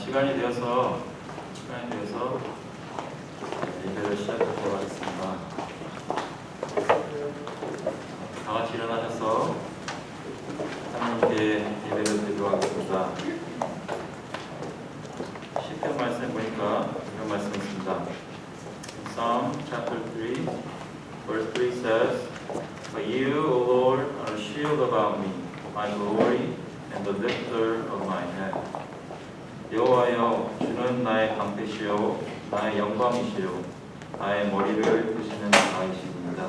시간이 되어서 예배를 시작하도록 하겠습니다. 다 같이 일어나셔서 하나님께 예배를 드리도록 하겠습니다. 시편 말씀에 보니까 이런 말씀이 있습니다. Psalm chapter 3, verse 3 says, But you, O Lord, are a shield about me, my glory, and the lifter of my head. 여호와여, 주는 나의 방패시요 나의 영광이시요 나의 머리를 드시는 자이십니다.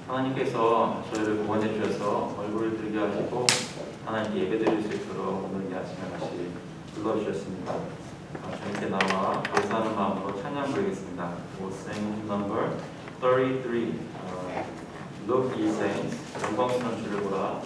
하나님께서 저희를 구원해 주셔서 얼굴을 들게 하시고 하나님께 예배드릴 수 있도록 오늘 이 아침에 다시 불러주셨습니다. 주님께 나와 감사하는 마음으로 찬양 부르겠습니다. We'll sing number 33. Look ye saints, 영광스러운 주를 보라.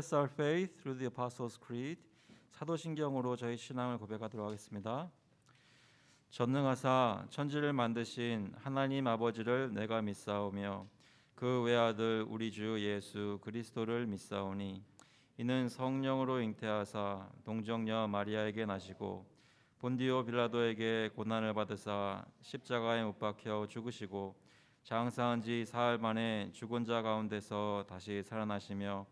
Confess our faith through the Apostles' Creed. 사도신경으로 저희 신앙을 고백하도록 하겠습니다. 전능하사 천지를 만드신 하나님 아버지를 내가 믿사오며 그 외아들 우리 주 예수 그리스도를 믿사오니 이는 성령으로 잉태하사 동정녀 마리아에게 나시고 본디오 빌라도에게 고난을 받으사 십자가에 못 박혀 죽으시고 장사한 지 사흘 만에 죽은 자 가운데서 다시 살아나시며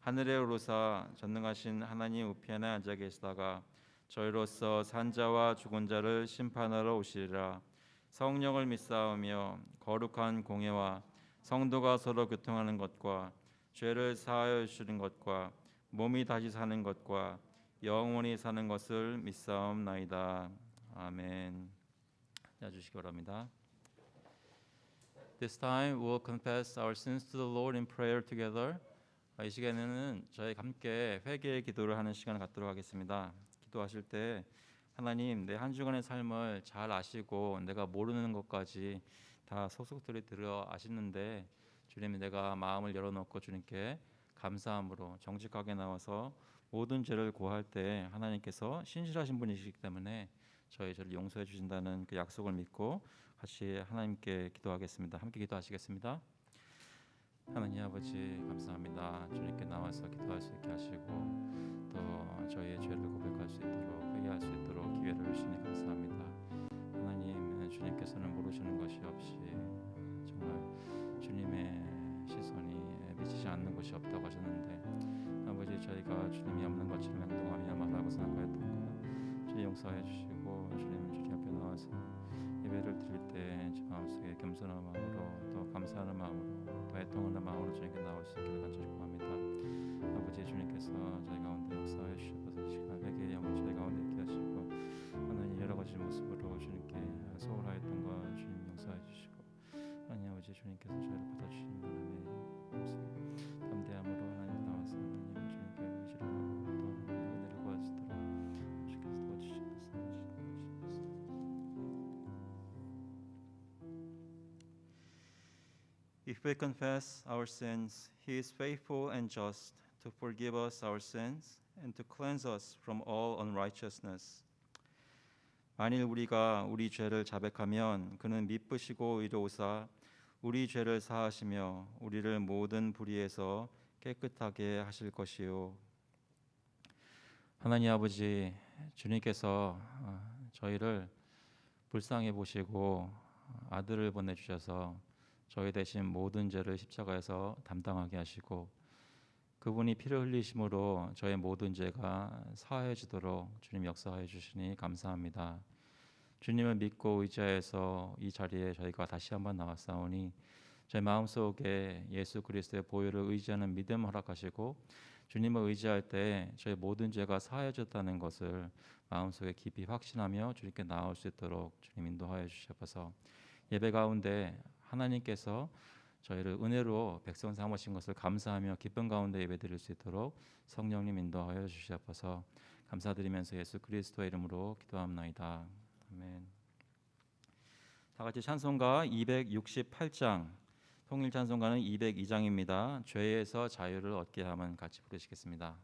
하늘에 오르사 전능하신 하나님 우편에 앉아 계시다가 저희로서 산자와 죽은 자를 심판하러 오시리라. 성령을 믿사오며 거룩한 공예와 성도가 서로 교통하는 것과 죄를 사하여 주시는 것과 몸이 다시 사는 것과 영원히 사는 것을 믿사옵나이다. 아멘. 앉아주시기 바랍니다. This time we'll confess our sins to the Lord in prayer together. 이 시간에는 저희 함께 회개의 기도를 하는 시간을 갖도록 하겠습니다. 기도하실 때 하나님, 내 한 주간의 삶을 잘 아시고 내가 모르는 것까지 다 속속들이 들어 아시는데 주님, 내가 마음을 열어놓고 주님께 감사함으로 정직하게 나와서 모든 죄를 고할 때 하나님께서 신실하신 분이시기 때문에 저를 용서해 주신다는 그 약속을 믿고 같이 하나님께 기도하겠습니다. 함께 기도하시겠습니다. 하나님 아버지, 감사합니다. 주님께 나와서 기도할 수 있게 하시고 또 저희의 죄를 고백할 수 있도록, 회개할 수 있도록 기회를 주시니 감사합니다. 하나님, 주님께서는 모르시는 것이 없이 정말 주님의 시선이 미치지 않는 것이 없다고 하셨는데 아버지, 저희가 주님이 없는 것처럼 행동하며 말하고 생각하였던 것 주님 용서해 주시고 주님 앞에 나와서 예배를 드릴 때 제 마음속에 겸손한 마음으로 또 감사하는 마음으로 또 애통하는 마음으로 주님께 나올 수 있기를 간절히 구합니다. 아버지, 주님께서 저희 가운데 역사해 주셔서 시간 회개의 영을 저희 가운데 있게 하시고 하나님, 여러 가지 모습으로 주님께 소홀하였던 것 주님 용서해 주시고 하나님 아버지, 주님께서 저희를 받아주시는 바람에 담대함으로 하나님 나와서 하나님 주님께 의지를 하고 또 은혜를 구할 수 있도록 주께서 도와주시옵소서. If we confess our sins, He is faithful and just to forgive us our sins and to cleanse us from all unrighteousness. 만일 우리가 우리 죄를 자백하면 그는 미쁘시고 의로우사 우리 죄를 사하시며 우리를 모든 불의에서 깨끗하게 하실 것이요. 하나님 아버지, 주님께서 저희를 불쌍히 보시고 아들을 보내주셔서 저희 대신 모든 죄를 십자가에서 담당하게 하시고 그분이 피를 흘리심으로 저의 모든 죄가 사해지도록 주님 역사하여 주시니 감사합니다. 주님을 믿고 의지하여서 이 자리에 저희가 다시 한번 나왔사오니 저희 마음속에 예수 그리스도의 보혈을 의지하는 믿음 허락하시고 주님을 의지할 때 저희 모든 죄가 사해졌다는 것을 마음속에 깊이 확신하며 주님께 나올 수 있도록 주님 인도하여 주시옵소서. 예배 가운데 하나님께서 저희를 은혜로 백성 삼으신 것을 감사하며 기쁨 가운데 예배드릴 수 있도록 성령님 인도하여 주시옵소서. 감사드리면서 예수 그리스도의 이름으로 기도합나이다. 아멘. 다 같이 찬송가 268장, 통일 찬송가는 202장입니다. 죄에서 자유를 얻게 함은 같이 부르시겠습니다.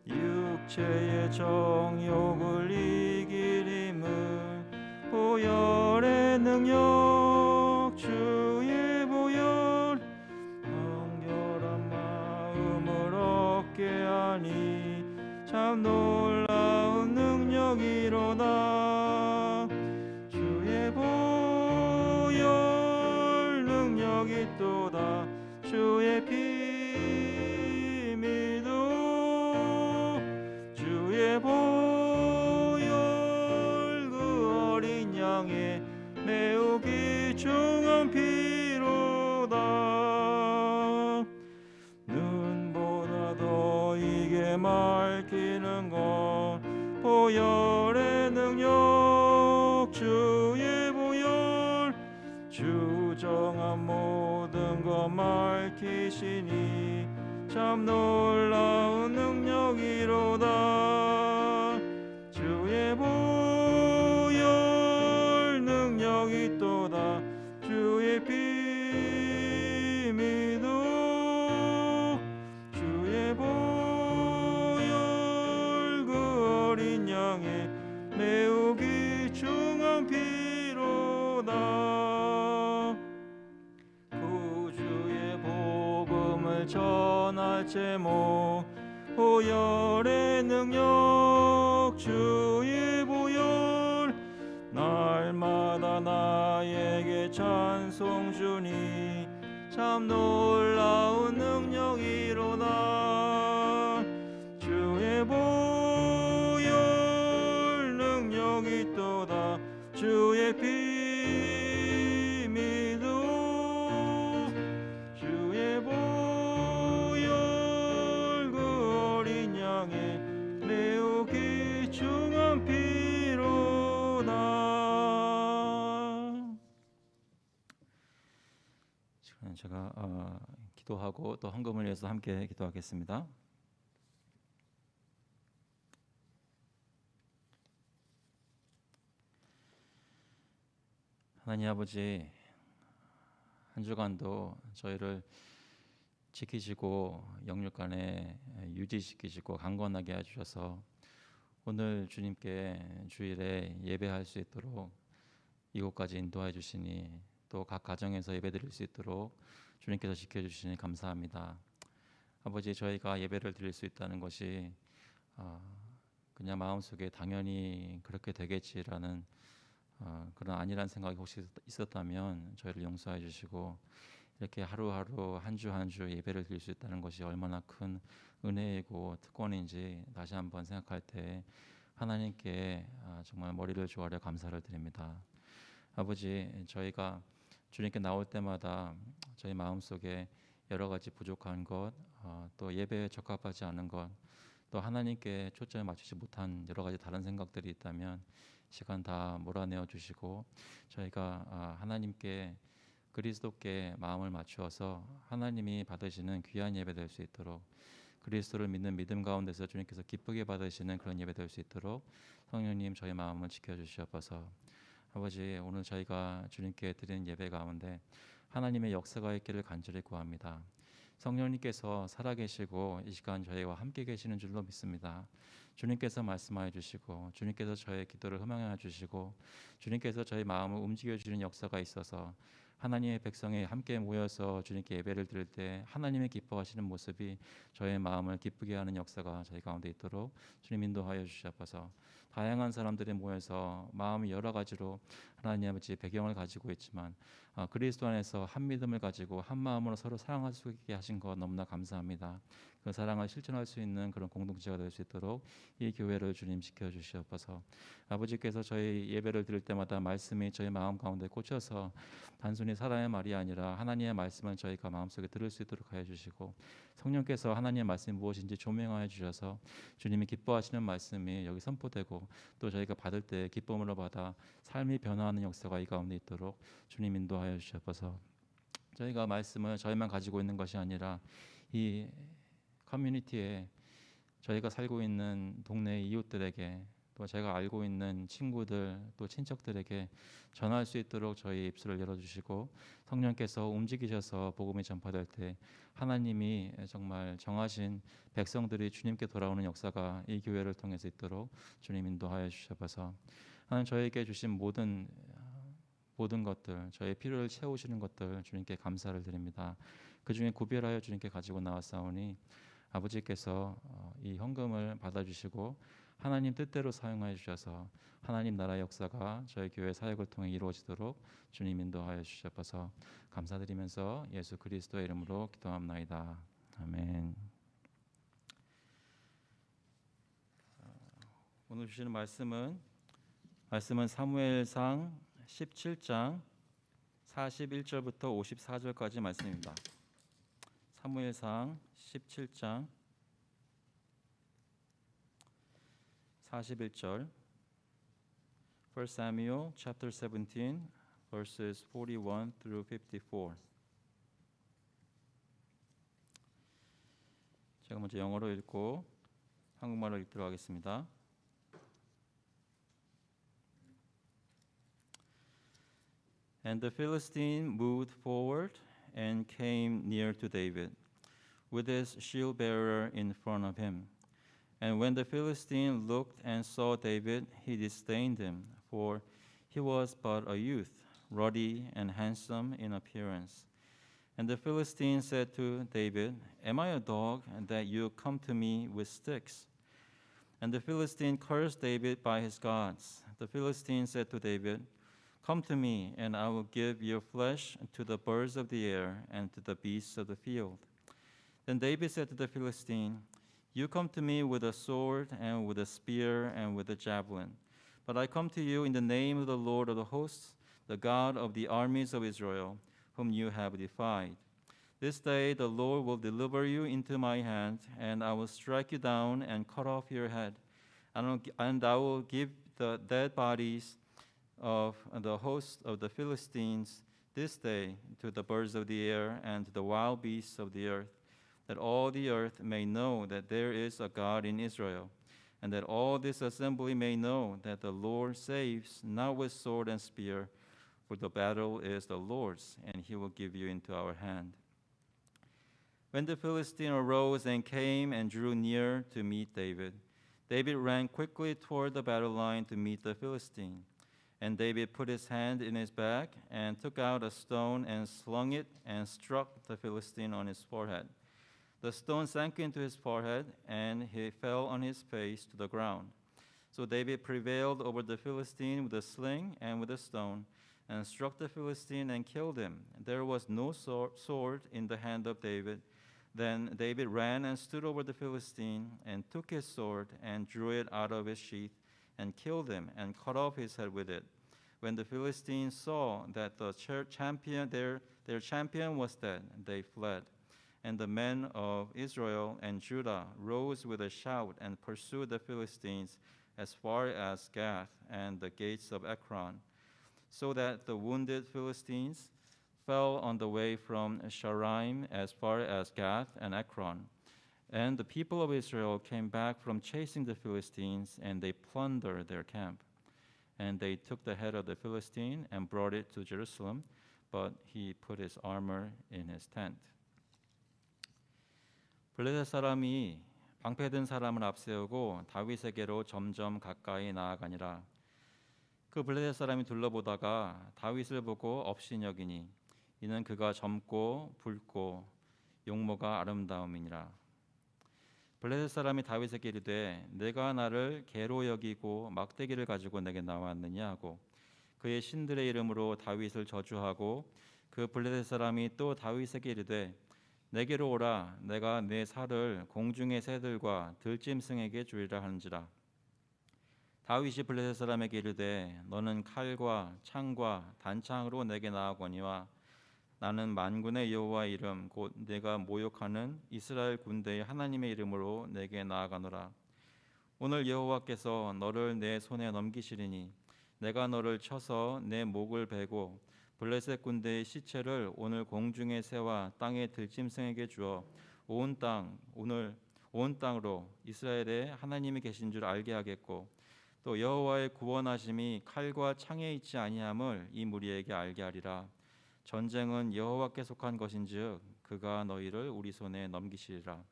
육체의 정욕을 이길 힘을 보혈의 능력 주의 보혈 정결한 마음을 얻게 하니 참 놀라운 능력이로다. 주의 보혈 능력이 또다. 주의 피 보혈 그 어린 양의 매우 귀중한 피로다. 보혈의 능력 주의 보혈 주정한 모든 것 밝히시니 참 놀라운 능력이로다. 주의 보혈 능력이 또다. 주의 피 믿어 주의 보혈 그 어린 양의 매우 귀중한 피로다. 구주의 복음을 전할 제목 보혈의 능력 주의 보혈 날마다 나에게 찬송 주니 참 놀라운 능력이로다. 주의 보혈 능력이 또다. 주의 피 믿어 주의 보혈 그 어린 양의 매우 귀중한 피로다. 지금 제가 기도하고 또 헌금을 위해서 함께 기도하겠습니다. 하나님 아버지, 한 주간도 저희를 지키시고 영육간에 유지시키시고 강건하게 해주셔서 오늘 주님께 주일에 예배할 수 있도록 이곳까지 인도해 주시니 또 각 가정에서 예배드릴 수 있도록 주님께서 지켜주시니 감사합니다. 아버지, 저희가 예배를 드릴 수 있다는 것이 그냥 마음속에 당연히 그렇게 되겠지라는 그런 아니란 생각이 혹시 있었다면 저희를 용서해 주시고 이렇게 하루하루 한 주 한 주 예배를 드릴 수 있다는 것이 얼마나 큰 은혜이고 특권인지 다시 한번 생각할 때 하나님께 정말 머리를 조아려 감사를 드립니다. 아버지, 저희가 주님께 나올 때마다 저희 마음속에 여러 가지 부족한 것, 또 예배에 적합하지 않은 것, 또 하나님께 초점을 맞추지 못한 여러 가지 다른 생각들이 있다면 시간 다 몰아내어 주시고 저희가 하나님께 그리스도께 마음을 맞추어서 하나님이 받으시는 귀한 예배 될 수 있도록 그리스도를 믿는 믿음 가운데서 주님께서 기쁘게 받으시는 그런 예배 될 수 있도록 성령님 저희 마음을 지켜주시옵소서. 아버지, 오늘 저희가 주님께 드리는 예배 가운데 하나님의 역사가 있기를 간절히 구합니다. 성령님께서 살아계시고 이 시간 저희와 함께 계시는 줄로 믿습니다. 주님께서 말씀하여 주시고 주님께서 저의 기도를 흠양하여 주시고 주님께서 저희 마음을 움직여 주시는 역사가 있어서 하나님의 백성이 함께 모여서 주님께 예배를 드릴 때 하나님의 기뻐하시는 모습이 저의 마음을 기쁘게 하는 역사가 저희 가운데 있도록 주님 인도하여 주시옵소서. 다양한 사람들이 모여서 마음이 여러 가지로 하나님 아버지 배경을 가지고 있지만 그리스도 안에서 한 믿음을 가지고 한 마음으로 서로 사랑할 수 있게 하신 것 너무나 감사합니다. 그 사랑을 실천할 수 있는 그런 공동체가 될 수 있도록 이 교회를 주님 지켜주시옵소서. 아버지께서 저희 예배를 드릴 때마다 말씀이 저희 마음 가운데 꽂혀서 단순히 사람의 말이 아니라 하나님의 말씀을 저희가 마음속에 들을 수 있도록 하여 주시고 성령께서 하나님의 말씀이 무엇인지 조명하여 주셔서 주님이 기뻐하시는 말씀이 여기 선포되고 또 저희가 받을 때 기쁨으로 받아 삶이 변화하는 역사가 이 가운데 있도록 주님 인도하여 주시옵소서. 저희가 말씀을 저희만 가지고 있는 것이 아니라 이 커뮤니티에 저희가 살고 있는 동네 이웃들에게 또 제가 알고 있는 친구들 또 친척들에게 전할 수 있도록 저희 입술을 열어주시고 성령께서 움직이셔서 복음이 전파될 때 하나님이 정말 정하신 백성들이 주님께 돌아오는 역사가 이 교회를 통해서 있도록 주님 인도하여 주셔서 하나님 저에게 주신 모든 것들 저의 필요를 채우시는 것들 주님께 감사를 드립니다. 그 중에 구별하여 주님께 가지고 나왔사오니 아버지께서 이 헌금을 받아주시고 하나님 뜻대로 사용하여 주셔서 하나님 나라의 역사가 저희 교회 사역을 통해 이루어지도록 주님 인도하여 주셔서 감사드리면서 예수 그리스도의 이름으로 기도합나이다. 아멘. 오늘 주시는 말씀은 사무엘상 17장 41절부터 54절까지 말씀입니다. 사무엘상 17장 41절. 1 Samuel chapter 17 verses 41 through 54. 제가 먼저 영어로 읽고 한국말로 읽도록 하겠습니다. And the Philistine moved forward and came near to David, with his shield bearer in front of him. And when the Philistine looked and saw David, he disdained him, for he was but a youth, ruddy and handsome in appearance. And the Philistine said to David, Am I a dog that you come to me with sticks? And the Philistine cursed David by his gods. The Philistine said to David, Come to me, and I will give your flesh to the birds of the air and to the beasts of the field. Then David said to the Philistine, You come to me with a sword and with a spear and with a javelin. But I come to you in the name of the Lord of the hosts, the God of the armies of Israel, whom you have defied. This day the Lord will deliver you into my hand, and I will strike you down and cut off your head. And I will give the dead bodies of the host of the Philistines this day to the birds of the air and to the wild beasts of the earth, that all the earth may know that there is a God in Israel, and that all this assembly may know that the Lord saves, not with sword and spear, for the battle is the Lord's, and he will give you into our hand. When the Philistine arose and came and drew near to meet David, David ran quickly toward the battle line to meet the Philistine. And David put his hand in his bag and took out a stone and slung it and struck the Philistine on his forehead. The stone sank into his forehead, and he fell on his face to the ground. So David prevailed over the Philistine with a sling and with a stone, and struck the Philistine and killed him. There was no sword in the hand of David. Then David ran and stood over the Philistine, and took his sword and drew it out of his sheath, and killed him and cut off his head with it. When the Philistines saw that their champion was dead, they fled. And the men of Israel and Judah rose with a shout and pursued the Philistines as far as Gath and the gates of Ekron, so that the wounded Philistines fell on the way from Shaaraim as far as Gath and Ekron. And the people of Israel came back from chasing the Philistines, and they plundered their camp. And they took the head of the Philistine and brought it to Jerusalem, but he put his armor in his tent. 블레셋 사람이 방패든 사람을 앞세우고 다윗에게로 점점 가까이 나아가니라. 그 블레셋 사람이 둘러보다가 다윗을 보고 업신여기니 이는 그가 젊고 붉고 용모가 아름다움이니라. 블레셋 사람이 다윗에게 이르되 내가 나를 개로 여기고 막대기를 가지고 내게 나왔느냐 하고 그의 신들의 이름으로 다윗을 저주하고 그 블레셋 사람이 또 다윗에게 이르되 내게로 오라 내가 내 살을 공중의 새들과 들짐승에게 주리라 하는지라. 다윗이 블레셋 사람에게 이르되 너는 칼과 창과 단창으로 내게 나아거니와 나는 만군의 여호와의 이름 곧 내가 모욕하는 이스라엘 군대의 하나님의 이름으로 내게 나아가노라. 오늘 여호와께서 너를 내 손에 넘기시리니 내가 너를 쳐서 내 목을 베고 블레셋 군대의 시체를 오늘 공중의 새와 땅의 들짐승에게 주어 온 땅으로 이스라엘의 하나님이 계신 줄 알게 하겠고 또 여호와의 구원하심이 칼과 창에 있지 아니함을 이 무리에게 알게 하리라. 전쟁은 여호와께 속한 것인즉 그가 너희를 우리 손에 넘기시리라.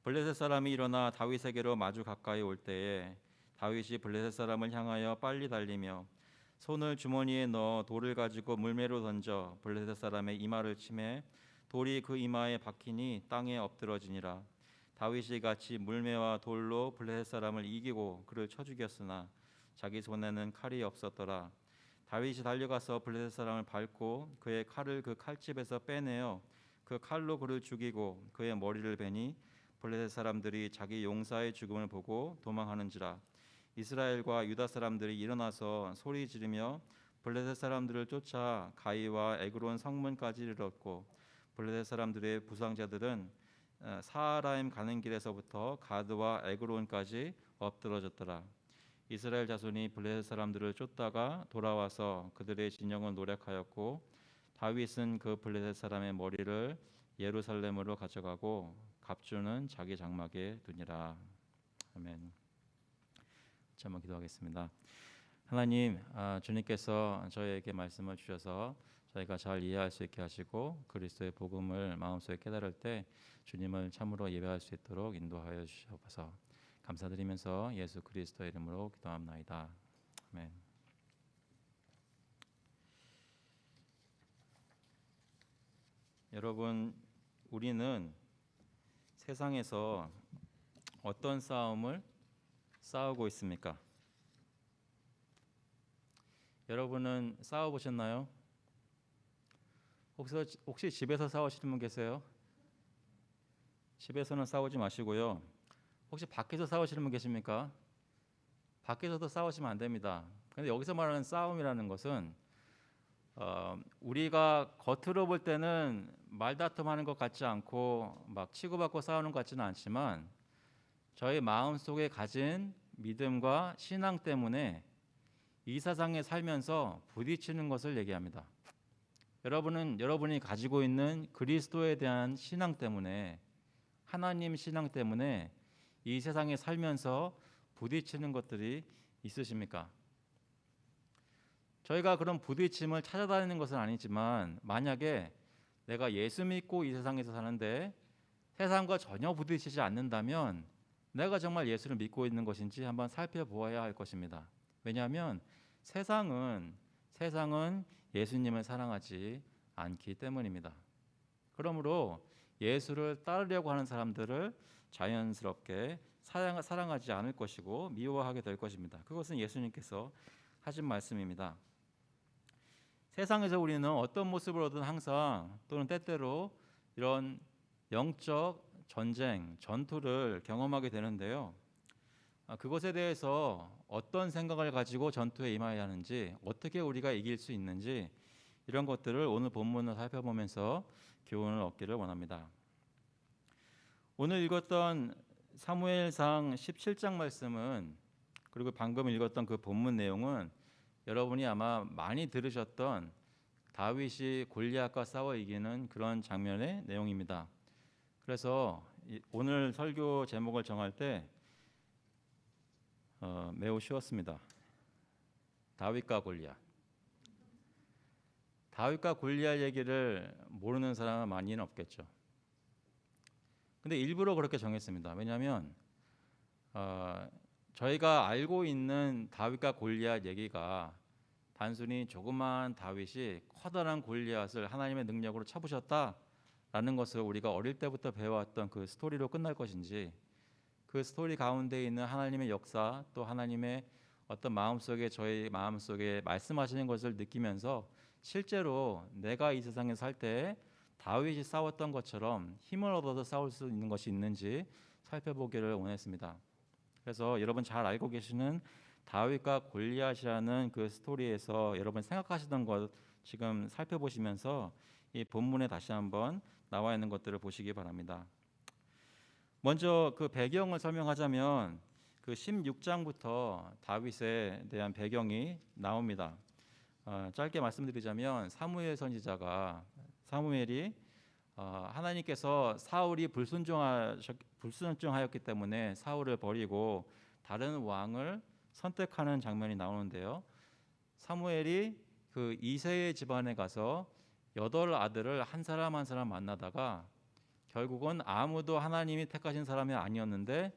블레셋 사람이 일어나 다윗에게로 마주 가까이 올 때에 다윗이 블레셋 사람을 향하여 빨리 달리며 손을 주머니에 넣어 돌을 가지고 물매로 던져 블레셋 사람의 이마를 치매 돌이 그 이마에 박히니 땅에 엎드러지니라. 다윗이 같이 물매와 돌로 블레셋 사람을 이기고 그를 쳐 죽였으나 자기 손에는 칼이 없었더라. 다윗이 달려가서 블레셋 사람을 밟고 그의 칼을 그 칼집에서 빼내어 그 칼로 그를 죽이고 그의 머리를 베니 블레셋 사람들이 자기 용사의 죽음을 보고 도망하는지라. 이스라엘과 유다 사람들이 일어나서 소리 지르며 블레셋 사람들을 쫓아 가이와 에그론 성문까지 이르렀고 블레셋 사람들의 부상자들은 사하라임 가는 길에서부터 가드와 에그론까지 엎드러졌더라. 이스라엘 자손이 블레셋 사람들을 쫓다가 돌아와서 그들의 진영을 노략하였고 다윗은 그 블레셋 사람의 머리를 예루살렘으로 가져가고 갑주는 자기 장막에 두니라. 아멘. 자, 한번 기도하겠습니다. 하나님, 주님께서 저희에게 말씀을 주셔서 저희가 잘 이해할 수 있게 하시고 그리스도의 복음을 마음속에 깨달을 때 주님을 참으로 예배할 수 있도록 인도하여 주시옵소서. 감사드리면서 예수 그리스도의 이름으로 기도합나이다. 아멘. 여러분, 우리는 세상에서 어떤 싸움을 싸우고 있습니까? 여러분은 싸워보셨나요? 혹시 집에서 싸우시는 분 계세요? 집에서는 싸우지 마시고요. 혹시 밖에서 싸우시는 분 계십니까? 밖에서도 싸우시면 안 됩니다. 그런데 여기서 말하는 싸움이라는 것은 우리가 겉으로 볼 때는 말다툼하는 것 같지 않고 막 치고받고 싸우는 것 같지는 않지만 저희 마음속에 가진 믿음과 신앙 때문에 이 세상에 살면서 부딪히는 것을 얘기합니다. 여러분이 가지고 있는 그리스도에 대한 신앙 때문에, 하나님 신앙 때문에 이 세상에 살면서 부딪히는 것들이 있으십니까? 저희가 그런 부딪힘을 찾아다니는 것은 아니지만 만약에 내가 예수 믿고 이 세상에서 사는데 세상과 전혀 부딪히지 않는다면 내가 정말 예수를 믿고 있는 것인지 한번 살펴보아야 할 것입니다. 왜냐하면 세상은 예수님을 사랑하지 않기 때문입니다. 그러므로 예수를 따르려고 하는 사람들을 자연스럽게 사랑하지 않을 것이고 미워하게 될 것입니다. 그것은 예수님께서 하신 말씀입니다. 세상에서 우리는 어떤 모습으로든 항상 또는 때때로 이런 영적 전쟁, 전투를 경험하게 되는데요. 그것에 대해서 어떤 생각을 가지고 전투에 임해야 하는지, 어떻게 우리가 이길 수 있는지 이런 것들을 오늘 본문을 살펴보면서 교훈을 얻기를 원합니다. 오늘 읽었던 사무엘상 17장 말씀은, 그리고 방금 읽었던 그 본문 내용은 여러분이 아마 많이 들으셨던 다윗이 골리앗과 싸워 이기는 그런 장면의 내용입니다. 그래서 오늘 설교 제목을 정할 때 매우 쉬웠습니다. 다윗과 골리앗. 다윗과 골리앗 얘기를 모르는 사람은 많이는 없겠죠. 근데 일부러 그렇게 정했습니다. 왜냐하면 저희가 알고 있는 다윗과 골리앗 얘기가 단순히 조그마한 다윗이 커다란 골리앗을 하나님의 능력으로 쳐부셨다라는 것을 우리가 어릴 때부터 배워왔던 그 스토리로 끝날 것인지, 그 스토리 가운데 있는 하나님의 역사, 또 하나님의 어떤 마음속에, 저희 마음속에 말씀하시는 것을 느끼면서 실제로 내가 이 세상에 살 때 다윗이 싸웠던 것처럼 힘을 얻어서 싸울 수 있는 것이 있는지 살펴보기를 원했습니다. 그래서 여러분 잘 알고 계시는 다윗과 골리앗이라는 그 스토리에서 여러분 생각하시던 것 지금 살펴보시면서 이 본문에 다시 한번 나와 있는 것들을 보시기 바랍니다. 먼저 그 배경을 설명하자면 그 16장부터 다윗에 대한 배경이 나옵니다. 짧게 말씀드리자면 사무엘 선지자가, 사무엘이 하나님께서 사울이 불순종하였기 때문에 사울을 버리고 다른 왕을 선택하는 장면이 나오는데요. 사무엘이 그 이새의 집안에 가서 8 아들을 한 사람 한 사람 만나다가 결국은 아무도 하나님이 택하신 사람이 아니었는데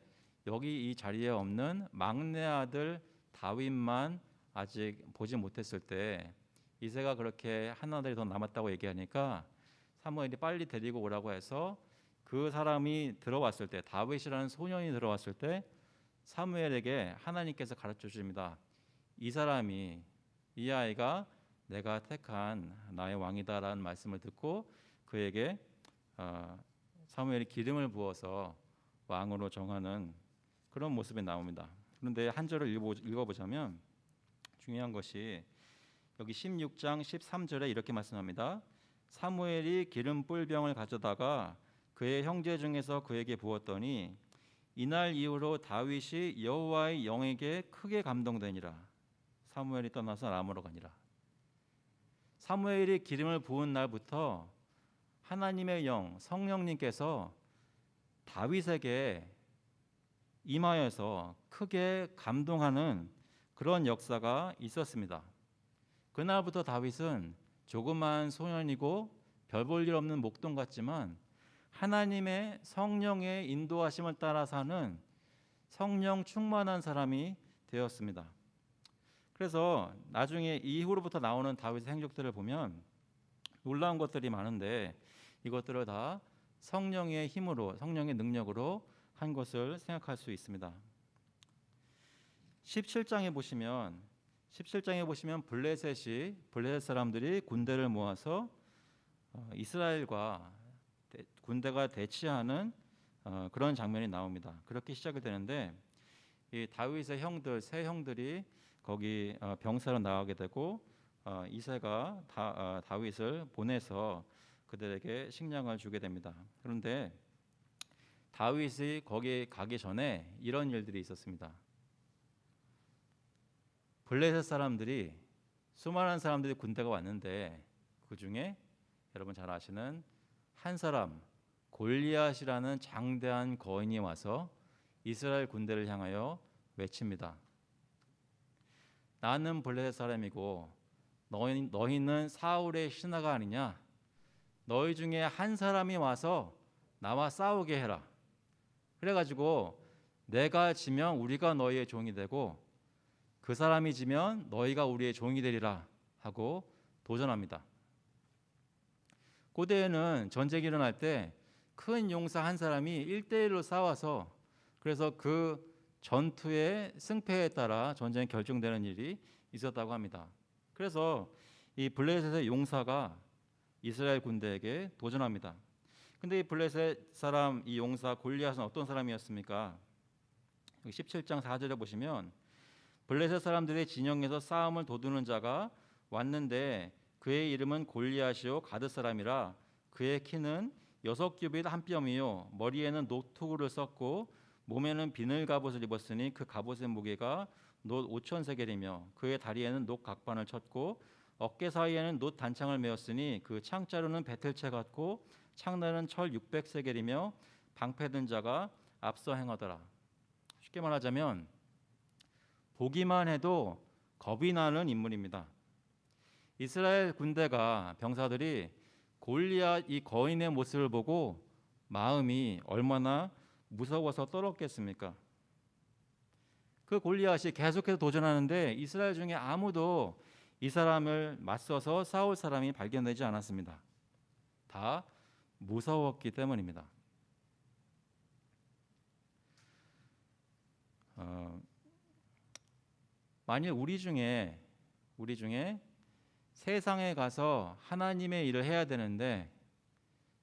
여기 이 자리에 없는 막내 아들 다윗만 아직 보지 못했을 때 이새가 그렇게 한 아들이 더 남았다고 얘기하니까 사무엘이 빨리 데리고 오라고 해서 그 사람이 들어왔을 때, 다윗이라는 소년이 들어왔을 때 사무엘에게 하나님께서 가르쳐 주십니다. 이 사람이, 이 아이가 내가 택한 나의 왕이다라는 말씀을 듣고 그에게 사무엘이 기름을 부어서 왕으로 정하는 그런 모습이 나옵니다. 그런데 한 절을 읽어보자면 중요한 것이 여기 16장 13절에 이렇게 말씀합니다. 사무엘이 기름 뿔병을 가져다가 그의 형제 중에서 그에게 부었더니 이날 이후로 다윗이 여호와의 영에게 크게 감동되니라. 사무엘이 떠나서 라마로 가니라. 사무엘이 기름을 부은 날부터 하나님의 영, 성령님께서 다윗에게 임하여서 크게 감동하는 그런 역사가 있었습니다. 그날부터 다윗은 조그마한 소년이고 별 볼 일 없는 목동 같지만 하나님의 성령의 인도하심을 따라 사는 성령 충만한 사람이 되었습니다. 그래서 나중에 이후로부터 나오는 다윗의 행적들을 보면 놀라운 것들이 많은데 이것들을 다 성령의 힘으로, 성령의 능력으로 한 것을 생각할 수 있습니다. 17장에 보시면 블레셋 사람들이 군대를 모아서 이스라엘과 군대가 대치하는 그런 장면이 나옵니다. 그렇게 시작이 되는데 이 다윗의 형들, 세 형들이 거기 병사로 나가게 되고 이새가 다윗을 보내서 그들에게 식량을 주게 됩니다. 그런데 다윗이 거기 가기 전에 이런 일들이 있었습니다. 블레셋 사람들이, 수많은 사람들이 군대가 왔는데 그 중에 여러분 잘 아시는 한 사람, 골리앗이라는 장대한 거인이 와서 이스라엘 군대를 향하여 외칩니다. 나는 블레셋 사람이고 너희는 사울의 신하가 아니냐? 너희 중에 한 사람이 와서 나와 싸우게 해라. 그래가지고 내가 지면 우리가 너희의 종이 되고 그 사람이 지면 너희가 우리의 종이 되리라 하고 도전합니다. 고대에는 전쟁이 일어날 때 큰 용사 한 사람이 1대1로 싸워서 그래서 그 전투의 승패에 따라 전쟁이 결정되는 일이 있었다고 합니다. 그래서 이 블레셋의 용사가 이스라엘 군대에게 도전합니다. 근데 이 블레셋 사람, 이 용사 골리앗은 어떤 사람이었습니까? 17장 4절에 보시면 블레셋 사람들의 진영에서 싸움을 도두는 자가 왔는데 그의 이름은 골리앗이요 가드 사람이라 그의 키는 6규빗 한 뼘이요 머리에는 노투구를 썼고 몸에는 비늘 갑옷을 입었으니 그 갑옷의 무게가 놋 5,000세겔이며 그의 다리에는 놋 각반을 쳤고 어깨 사이에는 놋 단창을 메었으니 그 창자루는 배틀채 같고 창날은 철 600세겔이며 방패든 자가 앞서 행하더라. 쉽게 말하자면 보기만 해도 겁이 나는 인물입니다. 이스라엘 군대가 병사들이 골리앗 이 거인의 모습을 보고 마음이 얼마나 무서워서 떨었겠습니까? 그 골리앗이 계속해서 도전하는데 이스라엘 중에 아무도 이 사람을 맞서서 싸울 사람이 발견되지 않았습니다. 다 무서웠기 때문입니다. 만일 우리 중에 세상에 가서 하나님의 일을 해야 되는데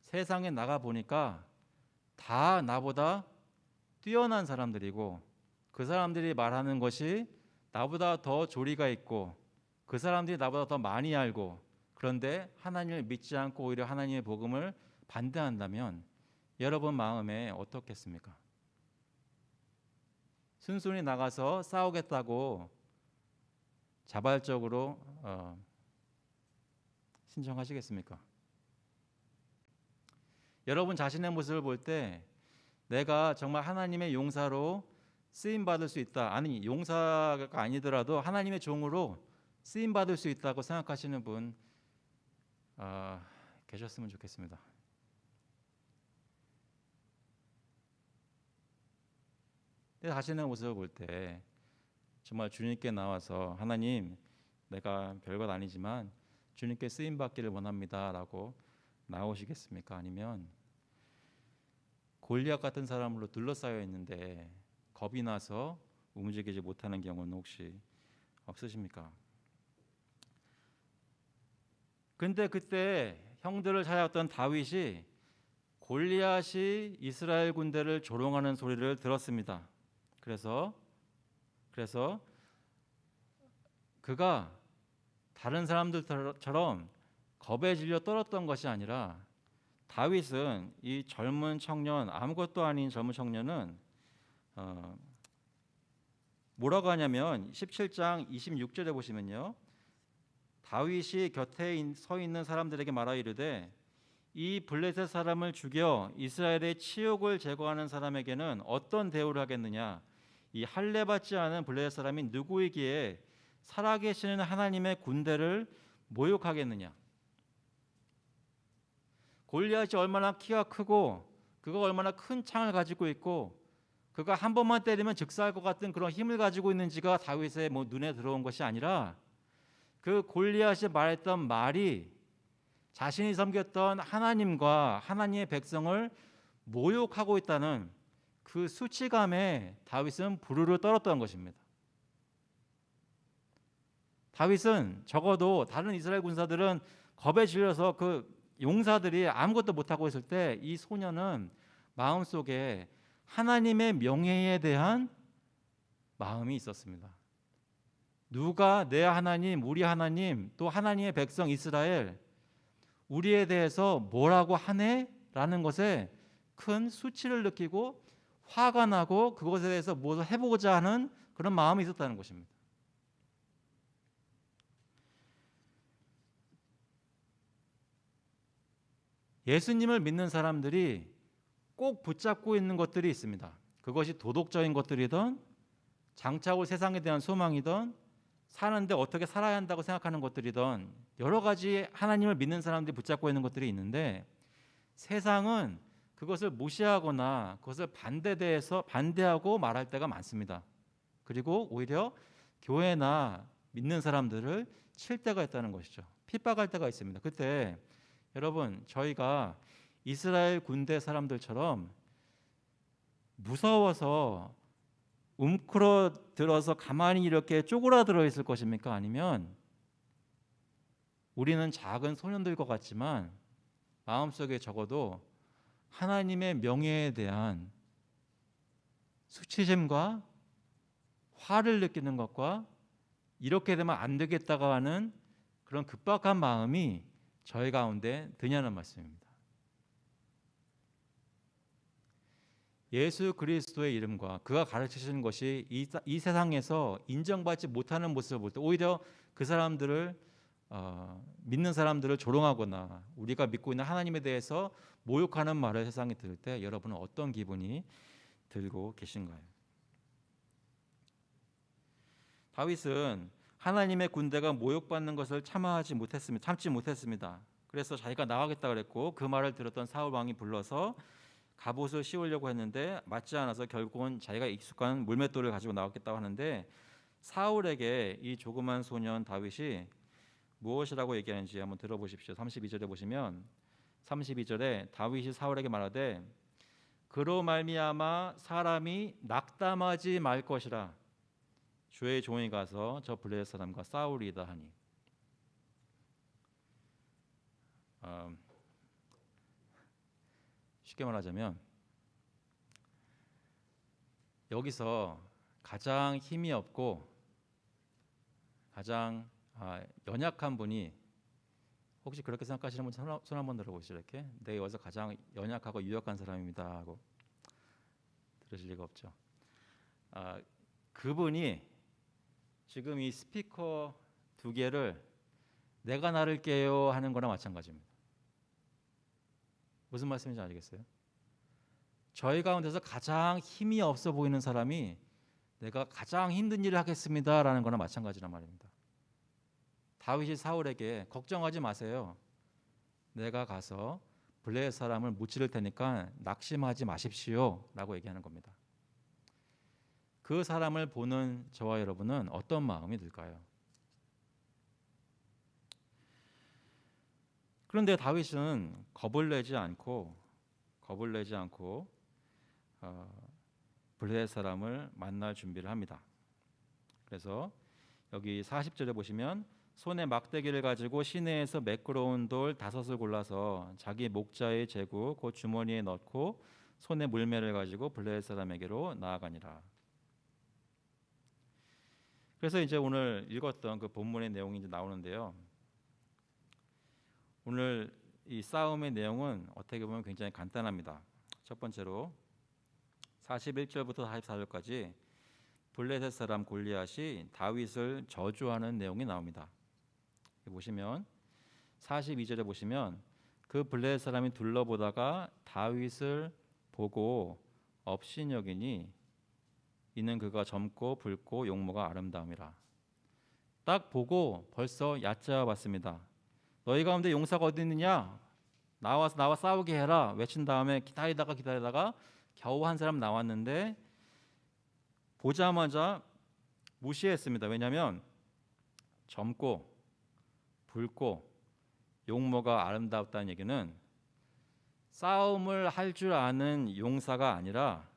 세상에 나가 보니까 다 나보다 뛰어난 사람들이고 그 사람들이 말하는 것이 나보다 더 조리가 있고 그 사람들이 나보다 더 많이 알고 그런데 하나님을 믿지 않고 오히려 하나님의 복음을 반대한다면 여러분 마음에 어떻겠습니까? 순순히 나가서 싸우겠다고 자발적으로 신청하시겠습니까? 여러분 자신의 모습을 볼 때 내가 정말 하나님의 용사로 쓰임 받을 수 있다. 아니 용사가 아니더라도 하나님의 종으로 쓰임 받을 수 있다고 생각하시는 분 계셨으면 좋겠습니다. 내 자신의 모습을 볼 때 정말 주님께 나와서 하나님 내가 별것 아니지만 주님께 쓰임 받기를 원합니다라고 나오시겠습니까? 아니면 골리앗 같은 사람으로 둘러싸여 있는데 겁이 나서 움직이지 못하는 경우는 혹시 없으십니까? 근데 그때 형들을 찾아왔던 다윗이 골리앗이 이스라엘 군대를 조롱하는 소리를 들었습니다. 그래서 그가 다른 사람들처럼 겁에 질려 떨었던 것이 아니라 다윗은 이 젊은 청년, 아무것도 아닌 젊은 청년은 뭐라고 하냐면 17장 26절에 보시면요, 다윗이 곁에 서 있는 사람들에게 말하 이르되 이 블레셋 사람을 죽여 이스라엘의 치욕을 제거하는 사람에게는 어떤 대우를 하겠느냐? 이 할례 받지 않은 블레셋 사람이 누구이기에 살아계시는 하나님의 군대를 모욕하겠느냐? 골리앗이 얼마나 키가 크고 그가 얼마나 큰 창을 가지고 있고 그가 한 번만 때리면 즉사할 것 같은 그런 힘을 가지고 있는지가 다윗의 눈에 들어온 것이 아니라 그 골리앗이 말했던 말이 자신이 섬겼던 하나님과 하나님의 백성을 모욕하고 있다는 그 수치감에 다윗은 부르르 떨었던 것입니다. 다윗은 적어도 다른 이스라엘 군사들은 겁에 질려서 그 용사들이 아무것도 못하고 있을 때 이 소년은 마음속에 하나님의 명예에 대한 마음이 있었습니다. 누가 내 하나님, 우리 하나님, 또 하나님의 백성 이스라엘 우리에 대해서 뭐라고 하네? 라는 것에 큰 수치를 느끼고 화가 나고 그것에 대해서 무엇을 해보고자 하는 그런 마음이 있었다는 것입니다. 예수님을 믿는 사람들이 꼭 붙잡고 있는 것들이 있습니다. 그것이 도덕적인 것들이든 장차 올 세상에 대한 소망이든 사는데 어떻게 살아야 한다고 생각하는 것들이든 여러 가지 하나님을 믿는 사람들이 붙잡고 있는 것들이 있는데 세상은 그것을 무시하거나 그것을 반대하고 말할 때가 많습니다. 그리고 오히려 교회나 믿는 사람들을 칠 때가 있다는 것이죠. 핍박할 때가 있습니다. 그때 여러분 저희가 이스라엘 군대 사람들처럼 무서워서 움크러들어서 가만히 이렇게 쪼그라들어 있을 것입니까? 아니면 우리는 작은 소년들 것 같지만 마음속에 적어도 하나님의 명예에 대한 수치심과 화를 느끼는 것과 이렇게 되면 안 되겠다고 하는 그런 급박한 마음이 저희 가운데 드냐는 말씀입니다. 예수 그리스도의 이름과 그가 가르치시는 것이 이 세상에서 인정받지 못하는 모습을 볼 때 오히려 그 사람들을 믿는 사람들을 조롱하거나 우리가 믿고 있는 하나님에 대해서 모욕하는 말을 세상에 들을 때 여러분은 어떤 기분이 들고 계신가요? 다윗은 하나님의 군대가 모욕받는 것을 참지 못했습니다. 그래서 자기가 나가겠다 그랬고 그 말을 들었던 사울 왕이 불러서 갑옷을 씌우려고 했는데 맞지 않아서 결국은 자기가 익숙한 물맷돌을 가지고 나왔겠다고 하는데 사울에게 이 조그만 소년 다윗이 무엇이라고 얘기하는지 한번 들어보십시오. 32절에 보시면 32절에 다윗이 사울에게 말하되 그로 말미암아 사람이 낙담하지 말 것이라 주의 종이 가서 저 블레셋 사람과 싸우리이다 하니. 쉽게 말하자면 여기서 가장 힘이 없고 가장 연약한 분이 혹시 그렇게 생각하시는 분 손 한번 들어보시죠. 이렇게 내가 여기서 가장 연약하고 유력한 사람입니다 하고 들으실 리가 없죠. 그분이 지금 이 스피커 두 개를 내가 나를게요 하는 거나 마찬가지입니다. 무슨 말씀인지 알겠어요? 저희 가운데서 가장 힘이 없어 보이는 사람이 내가 가장 힘든 일을 하겠습니다라는 거나 마찬가지란 말입니다. 다윗이 사울에게 걱정하지 마세요. 내가 가서 블레셋 사람을 무찌를 테니까 낙심하지 마십시오라고 얘기하는 겁니다. 그 사람을 보는 저와 여러분은 어떤 마음이 들까요? 그런데 다윗은 겁을 내지 않고 블레셋 사람을 만날 준비를 합니다. 그래서 여기 40절에 보시면 손에 막대기를 가지고 시내에서 매끄러운 돌 5을 골라서 자기 목자에 재고 그 주머니에 넣고 손에 물매를 가지고 블레셋 사람에게로 나아가니라. 그래서 이제 오늘 읽었던 그 본문의 내용이 이제 나오는데요. 오늘 이 싸움의 내용은 어떻게 보면 굉장히 간단합니다. 첫 번째로 41절부터 44절까지 블레셋 사람 골리앗이 다윗을 저주하는 내용이 나옵니다. 보시면 42절에 보시면 그 블레셋 사람이 둘러보다가 다윗을 보고 업신여기니 이는 그가 젊고 붉고 용모가 아름다움이라. 딱 보고 벌써 얕잡았습니다. 너희 가운데 용사가 어디 있느냐? 나와 싸우게 해라 외친 다음에 기다리다가 겨우 한 사람 나왔는데 보자마자 무시했습니다. 왜냐하면 젊고 붉고 용모가 아름답다는 얘기는 싸움을 할 줄 아는 용사가 아니라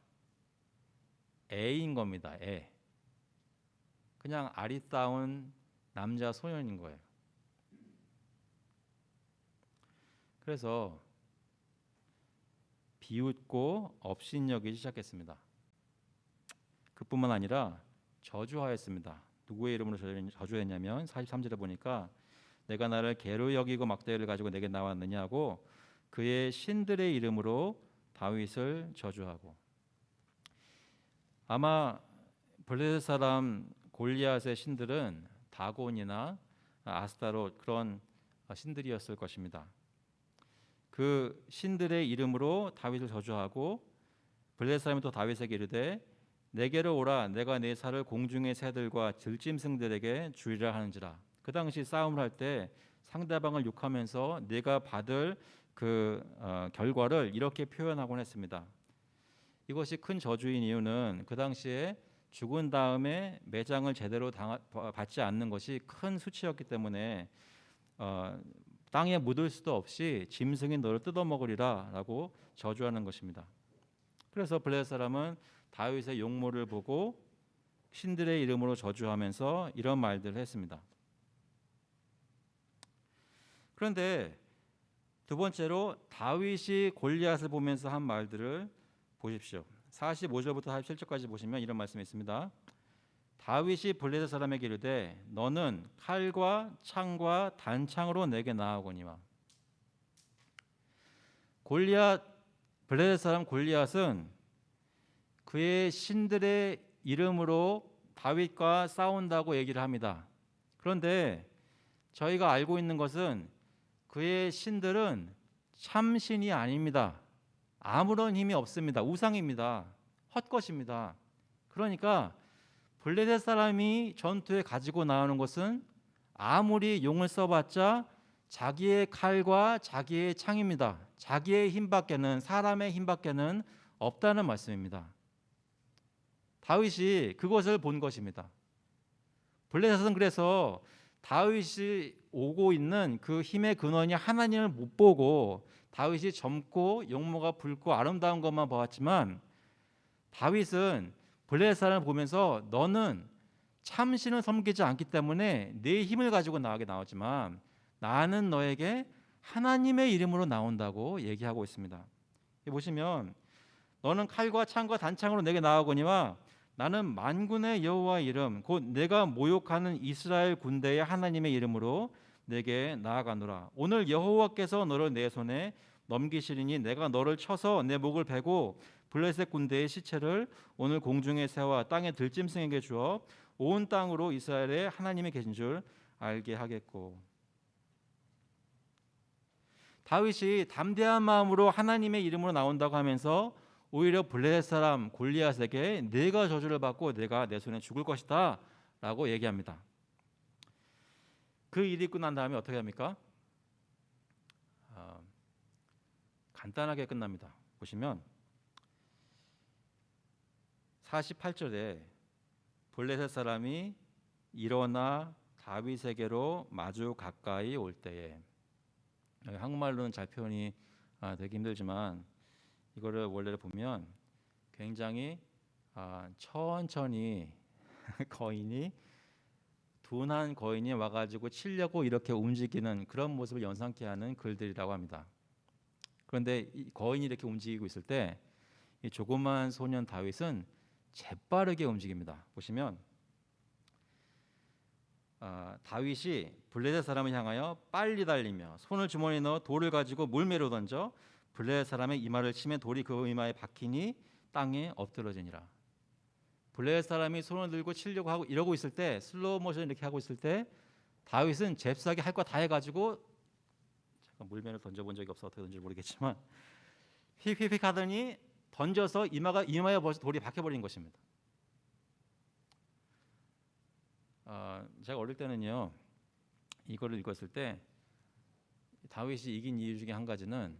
애인 겁니다. 애. 그냥 아리따운 남자 소년인 거예요. 그래서 비웃고 업신여기기 시작했습니다. 그뿐만 아니라 저주하였습니다. 누구의 이름으로 저주했냐면 43절에 보니까 내가 나를 개로 여기고 막대기를 가지고 내게 나왔느냐고 그의 신들의 이름으로 다윗을 저주하고, 아마 블레셋 사람 골리앗의 신들은 다곤이나 아스타롯 그런 신들이었을 것입니다. 그 신들의 이름으로 다윗을 저주하고 블레셋 사람이 또 다윗에게 이르되 내게로 오라 내가 내 살을 공중의 새들과 들짐승들에게 주리라 하는지라. 그 당시 싸움을 할 때 상대방을 욕하면서 내가 받을 그 결과를 이렇게 표현하곤 했습니다. 이것이 큰 저주인 이유는 그 당시에 죽은 다음에 매장을 제대로 받지 않는 것이 큰 수치였기 때문에 땅에 묻을 수도 없이 짐승이 너를 뜯어먹으리라 라고 저주하는 것입니다. 그래서 블레셋 사람은 다윗의 용모를 보고 신들의 이름으로 저주하면서 이런 말들을 했습니다. 그런데 두 번째로 다윗이 골리앗을 보면서 한 말들을 보십시오. 45절부터 47절까지 보시면 이런 말씀이 있습니다. 다윗이 블레셋 사람에게 이르되 너는 칼과 창과 단창으로 내게 나아오거니와. 블레셋 사람 골리앗은 그의 신들의 이름으로 다윗과 싸운다고 얘기를 합니다. 그런데 저희가 알고 있는 것은 그의 신들은 참신이 아닙니다. 아무런 힘이 없습니다. 우상입니다. 헛것입니다. 그러니까 블레셋 사람이 전투에 가지고 나오는 것은 아무리 용을 써봤자 자기의 칼과 자기의 창입니다. 자기의 힘밖에는, 사람의 힘밖에는 없다는 말씀입니다. 다윗이 그것을 본 것입니다. 블레셋은 그래서 다윗이 오고 있는 그 힘의 근원이 하나님을 못 보고 다윗이 젊고 용모가 붉고 아름다운 것만 보았지만, 다윗은 블레셋 사람을 보면서 너는 참신을 섬기지 않기 때문에 내 힘을 가지고 나오지만 나는 너에게 하나님의 이름으로 나온다고 얘기하고 있습니다. 보시면 너는 칼과 창과 단창으로 내게 나아오거니와 나는 만군의 여호와의 이름 곧 내가 모욕하는 이스라엘 군대의 하나님의 이름으로 내게 나아가노라. 오늘 여호와께서 너를 내 손에 넘기시리니 내가 너를 쳐서 내 목을 베고 블레셋 군대의 시체를 오늘 공중의 새와 땅의 들짐승에게 주어 온 땅으로 이스라엘의 하나님이 계신 줄 알게 하겠고. 다윗이 담대한 마음으로 하나님의 이름으로 나온다고 하면서 오히려 블레셋 사람 골리앗에게 내가 저주를 받고 내가 내 손에 죽을 것이다 라고 얘기합니다. 그 일이 있고 난 다음에 어떻게 합니까? 간단하게 끝납니다. 보시면 48절에 블레셋 사람이 일어나 다윗에게로 마주 가까이 올 때에, 한국말로는 잘 표현이 되기 힘들지만 이거를 원래를 보면 굉장히 천천히 거인이 둔한 거인이 와가지고 치려고 이렇게 움직이는 그런 모습을 연상케 하는 글들이라고 합니다. 그런데 이 거인이 이렇게 움직이고 있을 때 이 조그만 소년 다윗은 재빠르게 움직입니다. 보시면 다윗이 블레셋 사람을 향하여 빨리 달리며 손을 주머니에 넣어 돌을 가지고 물매로 던져 블레셋 사람의 이마를 치며 돌이 그 이마에 박히니 땅에 엎드러지니라. 블레셋 사람이 손을 들고 치려고 하고 이러고 있을 때, 슬로우 모션 이렇게 하고 있을 때 다윗은 잽싸게 할 거 다 해가지고, 잠깐 물매를 던져본 적이 없어 어떻게 던질지 모르겠지만 휙휙휙 하더니 던져서 이마에 벌써 돌이 박혀버린 것입니다. 제가 어릴 때는요, 이거를 읽었을 때 다윗이 이긴 이유 중에 한 가지는,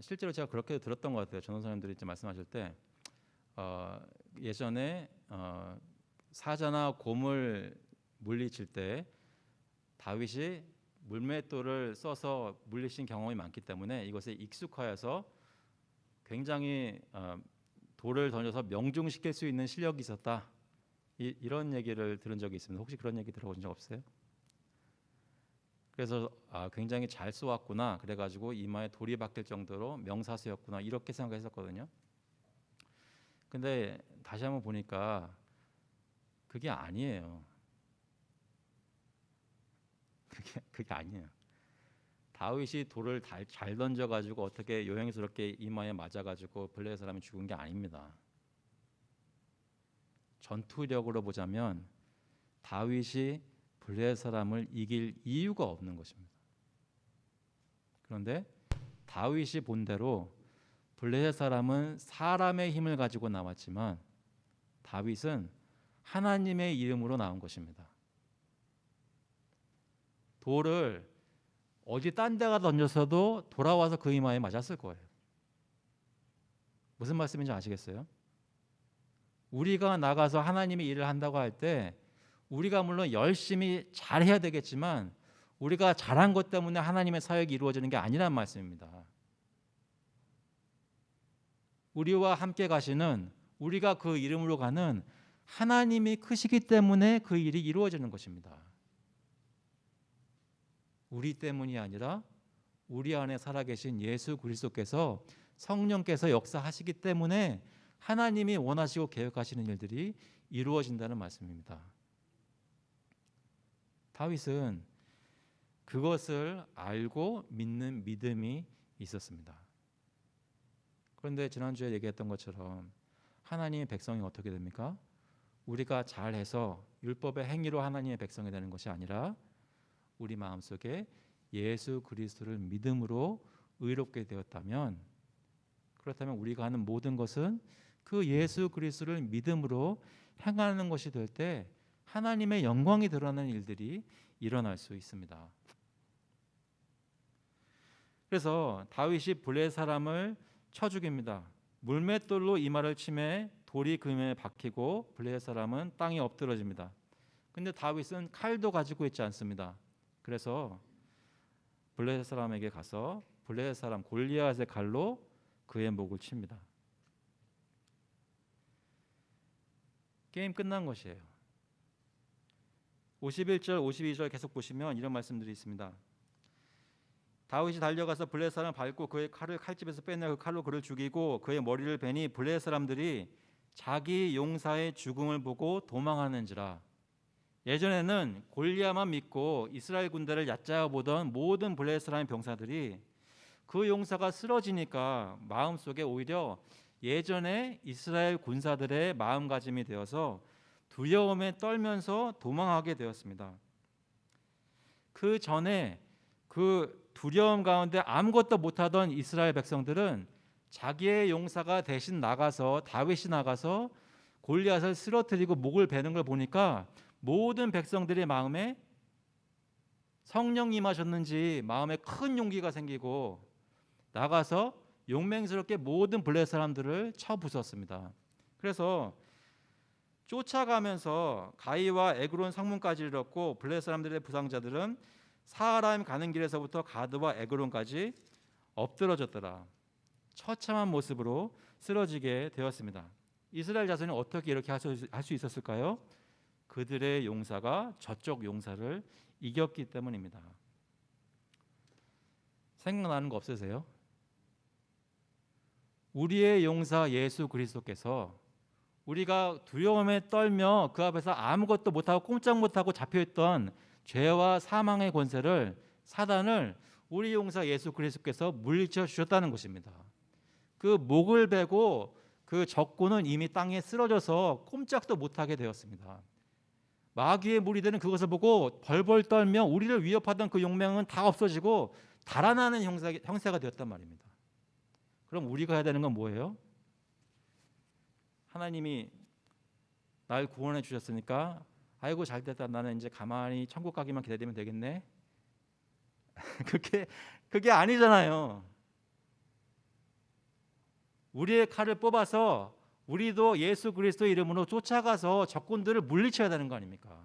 실제로 제가 그렇게 들었던 것 같아요. 전도사님들이 이제 말씀하실 때, 예전에 사자나 곰을 물리칠 때 다윗이 물맷돌을 써서 물리친 경험이 많기 때문에 이것에 익숙하여서 굉장히 돌을 던져서 명중시킬 수 있는 실력이 있었다. 이런 얘기를 들은 적이 있습니다. 혹시 그런 얘기 들어본 적 없어요? 그래서 굉장히 잘 쏘았구나, 그래가지고 이마에 돌이 박힐 정도로 명사수였구나, 이렇게 생각했었거든요. 근데 다시 한번 보니까 그게 아니에요. 그게 아니에요. 다윗이 돌을 잘 던져가지고 어떻게 요행스럽게 이마에 맞아가지고 블레셋 사람이 죽은 게 아닙니다. 전투력으로 보자면 다윗이 블레셋 사람을 이길 이유가 없는 것입니다. 그런데 다윗이 본대로 블레셋 사람은 사람의 힘을 가지고 나왔지만 다윗은 하나님의 이름으로 나온 것입니다. 돌을 어디 딴 데가 던졌어도 돌아와서 그 이마에 맞았을 거예요. 무슨 말씀인지 아시겠어요? 우리가 나가서 하나님의 일을 한다고 할 때 우리가 물론 열심히 잘해야 되겠지만 우리가 잘한 것 때문에 하나님의 사역이 이루어지는 게 아니란 말씀입니다. 우리와 함께 가시는, 우리가 그 이름으로 가는 하나님이 크시기 때문에 그 일이 이루어지는 것입니다. 우리 때문이 아니라 우리 안에 살아계신 예수 그리스도께서, 성령께서 역사하시기 때문에 하나님이 원하시고 계획하시는 일들이 이루어진다는 말씀입니다. 다윗은 그것을 알고 믿는 믿음이 있었습니다. 그런데 지난주에 얘기했던 것처럼 하나님의 백성이 어떻게 됩니까? 우리가 잘해서 율법의 행위로 하나님의 백성이 되는 것이 아니라 우리 마음속에 예수 그리스도를 믿음으로 의롭게 되었다면, 그렇다면 우리가 하는 모든 것은 그 예수 그리스도를 믿음으로 행하는 것이 될 때 하나님의 영광이 드러나는 일들이 일어날 수 있습니다. 그래서 다윗이 블레셋 사람을 쳐 죽입니다. 물맷돌로 이마를 치매 돌이 그 이마에 박히고 블레셋 사람은 땅에 엎드러집니다. 근데 다윗은 칼도 가지고 있지 않습니다. 그래서 블레셋 사람에게 가서 블레셋 사람 골리앗의 칼로 그의 목을 칩니다. 게임 끝난 것이에요. 51절 52절 계속 보시면 이런 말씀들이 있습니다. 다윗이 달려가서 블레셋 사람을 밟고 그의 칼을 칼집에서 빼내 그 칼로 그를 죽이고 그의 머리를 베니 블레셋 사람들이 자기 용사의 죽음을 보고 도망하는지라. 예전에는 골리앗만 믿고 이스라엘 군대를 얕잡아 보던 모든 블레셋 사람의 병사들이 그 용사가 쓰러지니까 마음속에 오히려 예전에 이스라엘 군사들의 마음가짐이 되어서 두려움에 떨면서 도망하게 되었습니다. 그 전에 그 두려움 가운데 아무것도 못하던 이스라엘 백성들은 자기의 용사가 대신 나가서, 다윗이 나가서 골리앗을 쓰러뜨리고 목을 베는 걸 보니까 모든 백성들의 마음에 성령이 임하셨는지 마음에 큰 용기가 생기고 나가서 용맹스럽게 모든 블레셋 사람들을 쳐 부쉈습니다. 그래서 쫓아가면서 가이와 에그론 성문까지 이르렀고 블레셋 사람들의 부상자들은 사하라임 가는 길에서부터 가드와 에그론까지 엎드러졌더라. 처참한 모습으로 쓰러지게 되었습니다. 이스라엘 자손이 어떻게 이렇게 할 수 있었을까요? 그들의 용사가 저쪽 용사를 이겼기 때문입니다. 생각나는 거 없으세요? 우리의 용사 예수 그리스도께서 우리가 두려움에 떨며 그 앞에서 아무것도 못하고 꼼짝 못하고 잡혀있던 죄와 사망의 권세를, 사단을 우리 용사 예수 그리스도께서 물리쳐 주셨다는 것입니다. 그 목을 베고 그 적군은 이미 땅에 쓰러져서 꼼짝도 못하게 되었습니다. 마귀의 무리들은 그것을 보고 벌벌 떨며 우리를 위협하던 그 용맹은 다 없어지고 달아나는 형세가 되었단 말입니다. 그럼 우리가 해야 되는 건 뭐예요? 하나님이 날 구원해 주셨으니까 아이고 잘됐다, 나는 이제 가만히 천국 가기만 기다리면 되겠네. 그게 아니잖아요. 우리의 칼을 뽑아서 우리도 예수 그리스도 이름으로 쫓아가서 적군들을 물리쳐야 되는 거 아닙니까?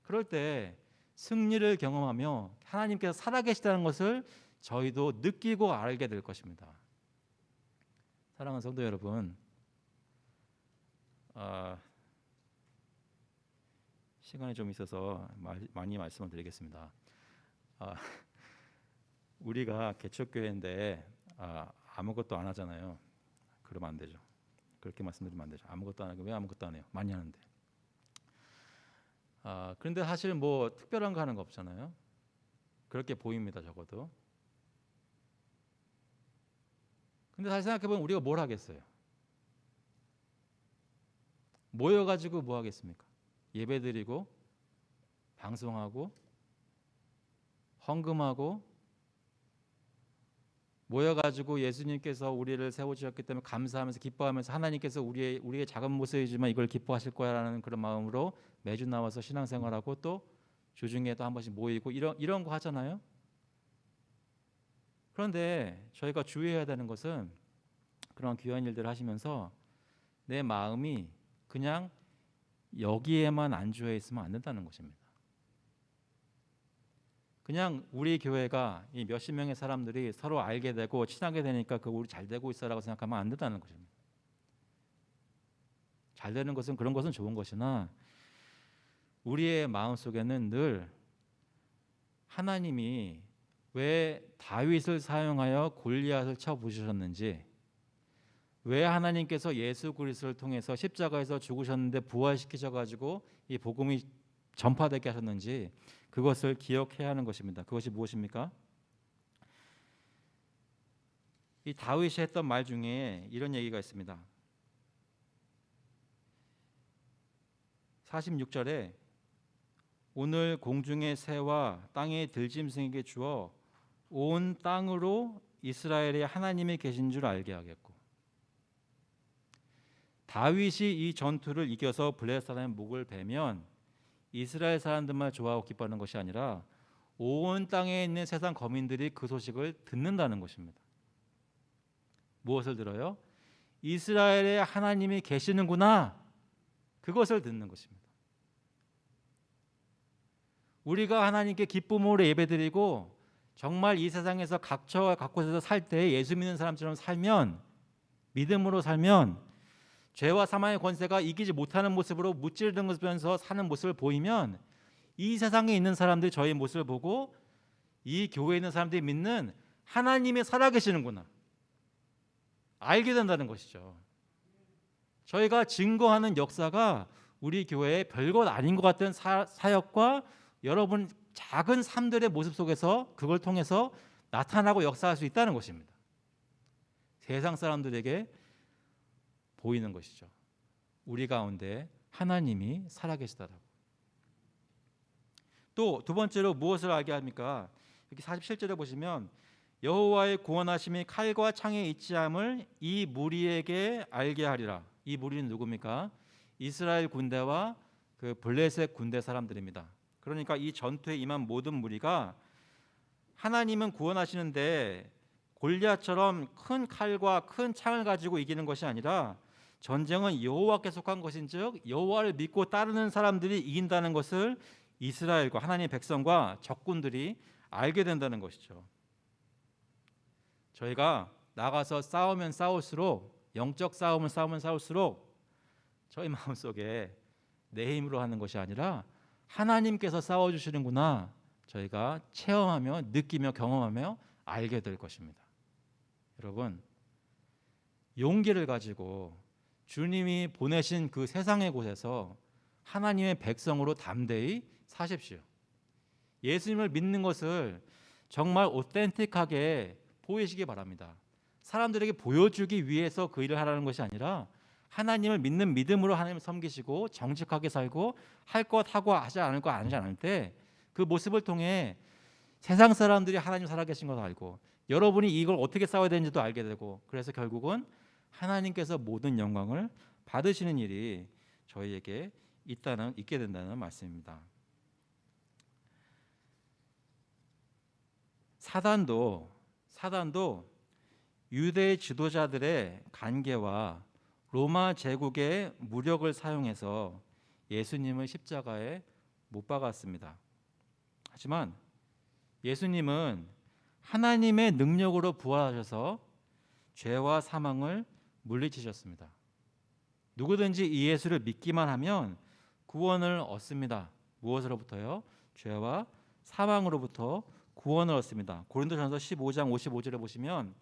그럴 때 승리를 경험하며 하나님께서 살아계시다는 것을 저희도 느끼고 알게 될 것입니다. 사랑하는 성도 여러분, 시간이 좀 있어서 많이 말씀을 드리겠습니다. 우리가 개척교회인데 아무것도 안 하잖아요. 그러면 안 되죠. 그렇게 말씀드리면 안 되죠. 아무것도 안 하고 왜 아무것도 안 해요? 많이 하는데. 그런데 사실 뭐 특별한 거 하는 거 없잖아요. 그렇게 보입니다, 적어도. 근데 사실 생각해보면 우리가 뭘 하겠어요? 모여가지고 뭐 하겠습니까? 예배드리고 방송하고 헌금하고 모여가지고 예수님께서 우리를 세워주셨기 때문에 감사하면서 기뻐하면서 하나님께서 우리의 작은 모습이지만 이걸 기뻐하실 거야라는 그런 마음으로 매주 나와서 신앙생활하고 또 주중에도 한 번씩 모이고 이런 거 하잖아요. 그런데 저희가 주의해야 되는 것은 그런 귀한 일들을 하시면서 내 마음이 그냥 여기에만 안주해 있으면 안 된다는 것입니다. 그냥 우리 교회가 이 몇십 명의 사람들이 서로 알게 되고 친하게 되니까 그 우리 잘 되고 있어라고 생각하면 안 된다는 것입니다. 잘 되는 것은 그런 것은 좋은 것이나 우리의 마음속에는 늘 하나님이 왜 다윗을 사용하여 골리앗을 쳐 부수셨는지, 왜 하나님께서 예수 그리스도를 통해서 십자가에서 죽으셨는데 부활시키셔 가지고 이 복음이 전파되게 하셨는지 그것을 기억해야 하는 것입니다. 그것이 무엇입니까? 이 다윗이 했던 말 중에 이런 얘기가 있습니다. 46절에 오늘 공중의 새와 땅의 들짐승에게 주어 온 땅으로 이스라엘의 하나님이 계신 줄 알게 하겠고, 다윗이 이 전투를 이겨서 블레셋 사람의 목을 베면 이스라엘 사람들만 좋아하고 기뻐하는 것이 아니라 온 땅에 있는 세상 거민들이 그 소식을 듣는다는 것입니다. 무엇을 들어요? 이스라엘의 하나님이 계시는구나, 그것을 듣는 것입니다. 우리가 하나님께 기쁨으로 예배드리고 정말 이 세상에서 각처와 각곳에서 살 때 예수 믿는 사람처럼 살면, 믿음으로 살면, 죄와 사망의 권세가 이기지 못하는 모습으로 무찌르면서 사는 모습을 보이면 이 세상에 있는 사람들이 저희 모습을 보고 이 교회에 있는 사람들이 믿는 하나님이 살아계시는구나 알게 된다는 것이죠. 저희가 증거하는 역사가 우리 교회의 별것 아닌 것 같은 사역과 여러분 작은 삶들의 모습 속에서 그걸 통해서 나타나고 역사할 수 있다는 것입니다. 세상 사람들에게 보이는 것이죠. 우리 가운데 하나님이 살아계시다라고. 또 두 번째로 무엇을 알게 합니까? 여기 47절에 보시면 여호와의 구원하심이 칼과 창에 있지함을 이 무리에게 알게 하리라. 이 무리는 누굽니까? 이스라엘 군대와 그 블레셋 군대 사람들입니다. 그러니까 이 전투에 임한 모든 무리가 하나님은 구원하시는데 골리앗처럼 큰 칼과 큰 창을 가지고 이기는 것이 아니라 전쟁은 여호와께 속한 것인즉 여호와를 믿고 따르는 사람들이 이긴다는 것을 이스라엘과 하나님의 백성과 적군들이 알게 된다는 것이죠. 저희가 나가서 싸우면 싸울수록, 영적 싸움을 싸우면 싸울수록 저희 마음속에 내 힘으로 하는 것이 아니라 하나님께서 싸워주시는구나 저희가 체험하며 느끼며 경험하며 알게 될 것입니다. 여러분, 용기를 가지고 주님이 보내신 그 세상의 곳에서 하나님의 백성으로 담대히 사십시오. 예수님을 믿는 것을 정말 오텐틱하게 보이시기 바랍니다. 사람들에게 보여주기 위해서 그 일을 하라는 것이 아니라 하나님을 믿는 믿음으로 하나님을 섬기시고 정직하게 살고 할 것 하고 하지 않을 것 하지 않을 때 그 모습을 통해 세상 사람들이 하나님 살아계신 것을 알고 여러분이 이걸 어떻게 싸워야 되는지도 알게 되고 그래서 결국은 하나님께서 모든 영광을 받으시는 일이 저희에게 있게 된다는 말씀입니다. 사단도 유대 지도자들의 간계와 로마 제국의 무력을 사용해서 예수님을 십자가에 못 박았습니다. 하지만 예수님은 하나님의 능력으로 부활하셔서 죄와 사망을 물리치셨습니다. 누구든지 이 예수를 믿기만 하면 구원을 얻습니다. 무엇으로부터요? 죄와 사망으로부터 구원을 얻습니다. 고린도전서 15장 55절에 보시면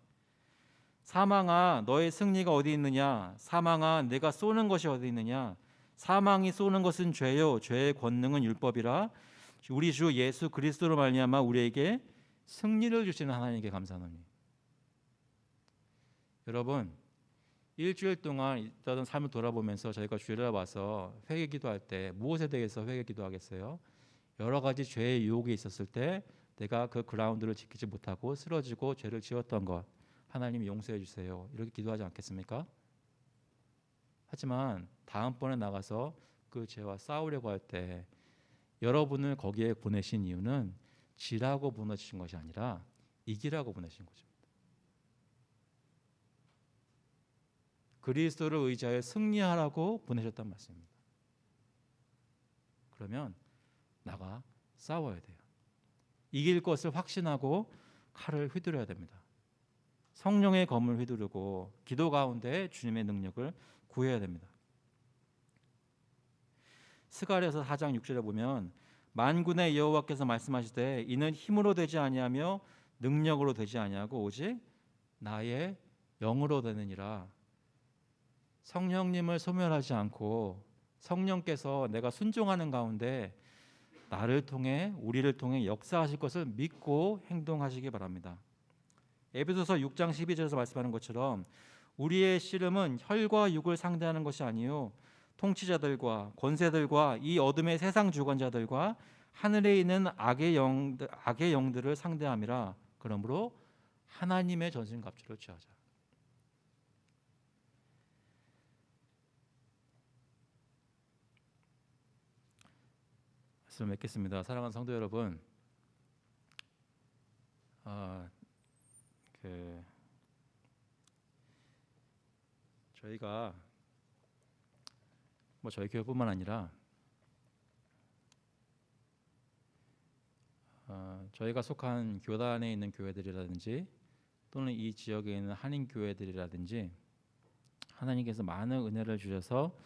사망아 너의 승리가 어디 있느냐? 사망아 내가 쏘는 것이 어디 있느냐? 사망이 쏘는 것은 죄요 죄의 권능은 율법이라 우리 주 예수 그리스도로 말미암아 우리에게 승리를 주시는 하나님께 감사하노니. 여러분 일주일 동안 있던 삶을 돌아보면서 저희가 주일에 와서 회개 기도할 때 무엇에 대해서 회개 기도하겠어요? 여러 가지 죄의 유혹이 있었을 때 내가 그 그라운드를 지키지 못하고 쓰러지고 죄를 지었던 것 하나님 용서해 주세요. 이렇게 기도하지 않겠습니까? 하지만 다음번에 나가서 그 죄와 싸우려고 할 때 여러분을 거기에 보내신 이유는 지라고 보내주신 것이 아니라 이기라고 보내신 거죠. 그리스도를 의지하여 승리하라고 보내셨단 말씀입니다. 그러면 나가 싸워야 돼요. 이길 것을 확신하고 칼을 휘두르야 됩니다. 성령의 검을 휘두르고 기도 가운데 주님의 능력을 구해야 됩니다. 스가랴서 4장 6절에 보면 만군의 여호와께서 말씀하시되 이는 힘으로 되지 아니하며 능력으로 되지 아니하고 오직 나의 영으로 되느니라. 성령님을 소멸하지 않고 성령께서 내가 순종하는 가운데 나를 통해 우리를 통해 역사하실 것을 믿고 행동하시기 바랍니다. 에베소서 6장 12절에서 말씀하는 것처럼 우리의 씨름은 혈과 육을 상대하는 것이 아니요 통치자들과 권세들과 이 어둠의 세상 주관자들과 하늘에 있는 악의 영들을 상대함이라. 그러므로 하나님의 전신갑주를 취하자. 말씀 맺겠습니다. 사랑하는 성도 여러분, 저희가 저희 교회뿐만 아니라 저희가 속한 교단에 있는 교회들이라든지 또는 이 지역에 있는 한인 교회들이라든지 하나님께서 많은 은혜를 주셔서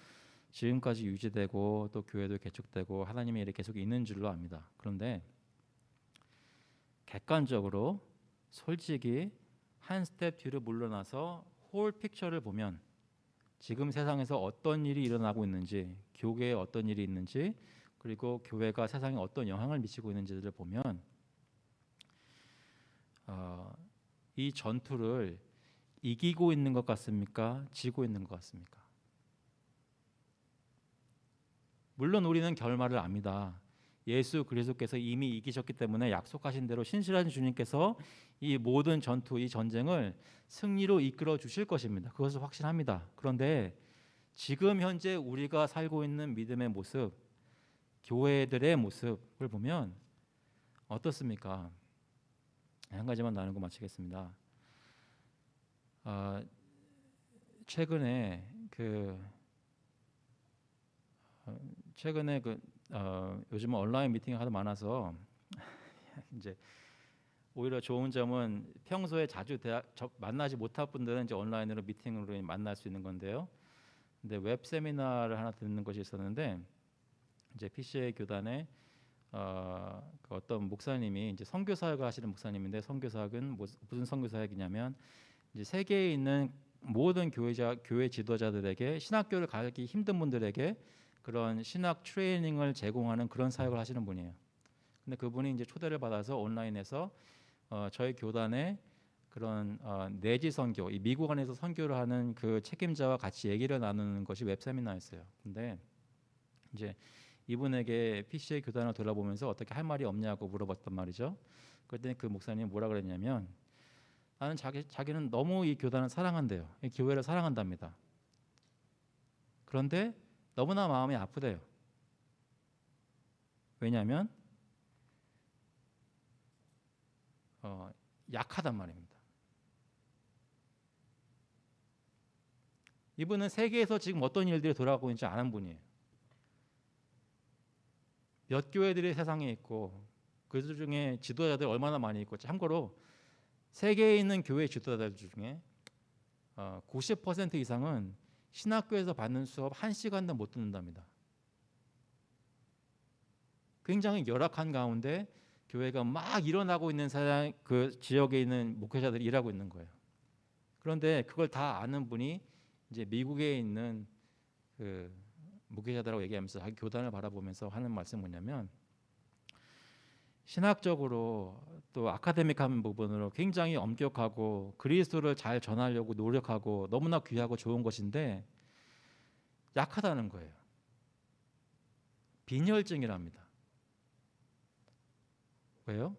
지금까지 유지되고 또 교회도 개척되고 하나님의 일이 계속 있는 줄로 압니다. 그런데 객관적으로 솔직히 한 스텝 뒤로 물러나서 홀 픽처를 보면 지금 세상에서 어떤 일이 일어나고 있는지, 교회에 어떤 일이 있는지, 그리고 교회가 세상에 어떤 영향을 미치고 있는지를 보면 이 전투를 이기고 있는 것 같습니까? 지고 있는 것 같습니까? 물론 우리는 결말을 압니다. 예수 그리스도께서 이미 이기셨기 때문에 약속하신 대로 신실한 주님께서 이 모든 전투, 이 전쟁을 승리로 이끌어 주실 것입니다. 그것을 확신합니다. 그런데 지금 현재 우리가 살고 있는 믿음의 모습, 교회들의 모습을 보면 어떻습니까? 한 가지만 나누고 마치겠습니다. 최근에 요즘 온라인 미팅이 하도 많아서 이제 오히려 좋은 점은 평소에 자주 만나지 못할 분들은 이제 온라인으로 미팅으로 만날 수 있는 건데요. 근데 웹 세미나를 하나 듣는 것이 있었는데 이제 PCA 교단에 그 어떤 목사님이 이제 선교 사역을 하시는 목사님인데 선교 사역은 무슨 선교 사역이냐면 이제 세계에 있는 모든 교회 지도자들에게 신학교를 가기 힘든 분들에게 그런 신학 트레이닝을 제공하는 그런 사역을 하시는 분이에요. 근데 그분이 이제 초대를 받아서 온라인에서 저희 교단의 그런 내지 선교, 이 미국 안에서 선교를 하는 그 책임자와 같이 얘기를 나누는 것이 웹 세미나였어요. 근데 이제 이분에게 PCA 교단을 돌아보면서 어떻게 할 말이 없냐고 물어봤단 말이죠. 그랬더니 그 목사님이 뭐라 그랬냐면 나는 자기는 너무 이 교단을 사랑한대요. 이 교회를 사랑한답니다. 그런데 너무나 마음이 아프대요. 왜냐하면 약하단 말입니다. 이분은 세계에서 지금 어떤 일들이 돌아가고 있는지 아는 분이에요. 몇 교회들이 세상에 있고 그 중에 지도자들 얼마나 많이 있고, 참고로 세계에 있는 교회 지도자들 중에 90% 이상은 신학교에서 받는 수업 1시간도 못 듣는답니다. 굉장히 열악한 가운데 교회가 막 일어나고 있는 그 지역에 있는 목회자들이 일하고 있는 거예요. 그런데 그걸 다 아는 분이 이제 미국에 있는 그 목회자들하고 얘기하면서 자기 교단을 바라보면서 하는 말씀이 뭐냐면, 신학적으로 또 아카데믹한 부분으로 굉장히 엄격하고 그리스도를 잘 전하려고 노력하고 너무나 귀하고 좋은 것인데 약하다는 거예요. 빈혈증이랍니다. 왜요?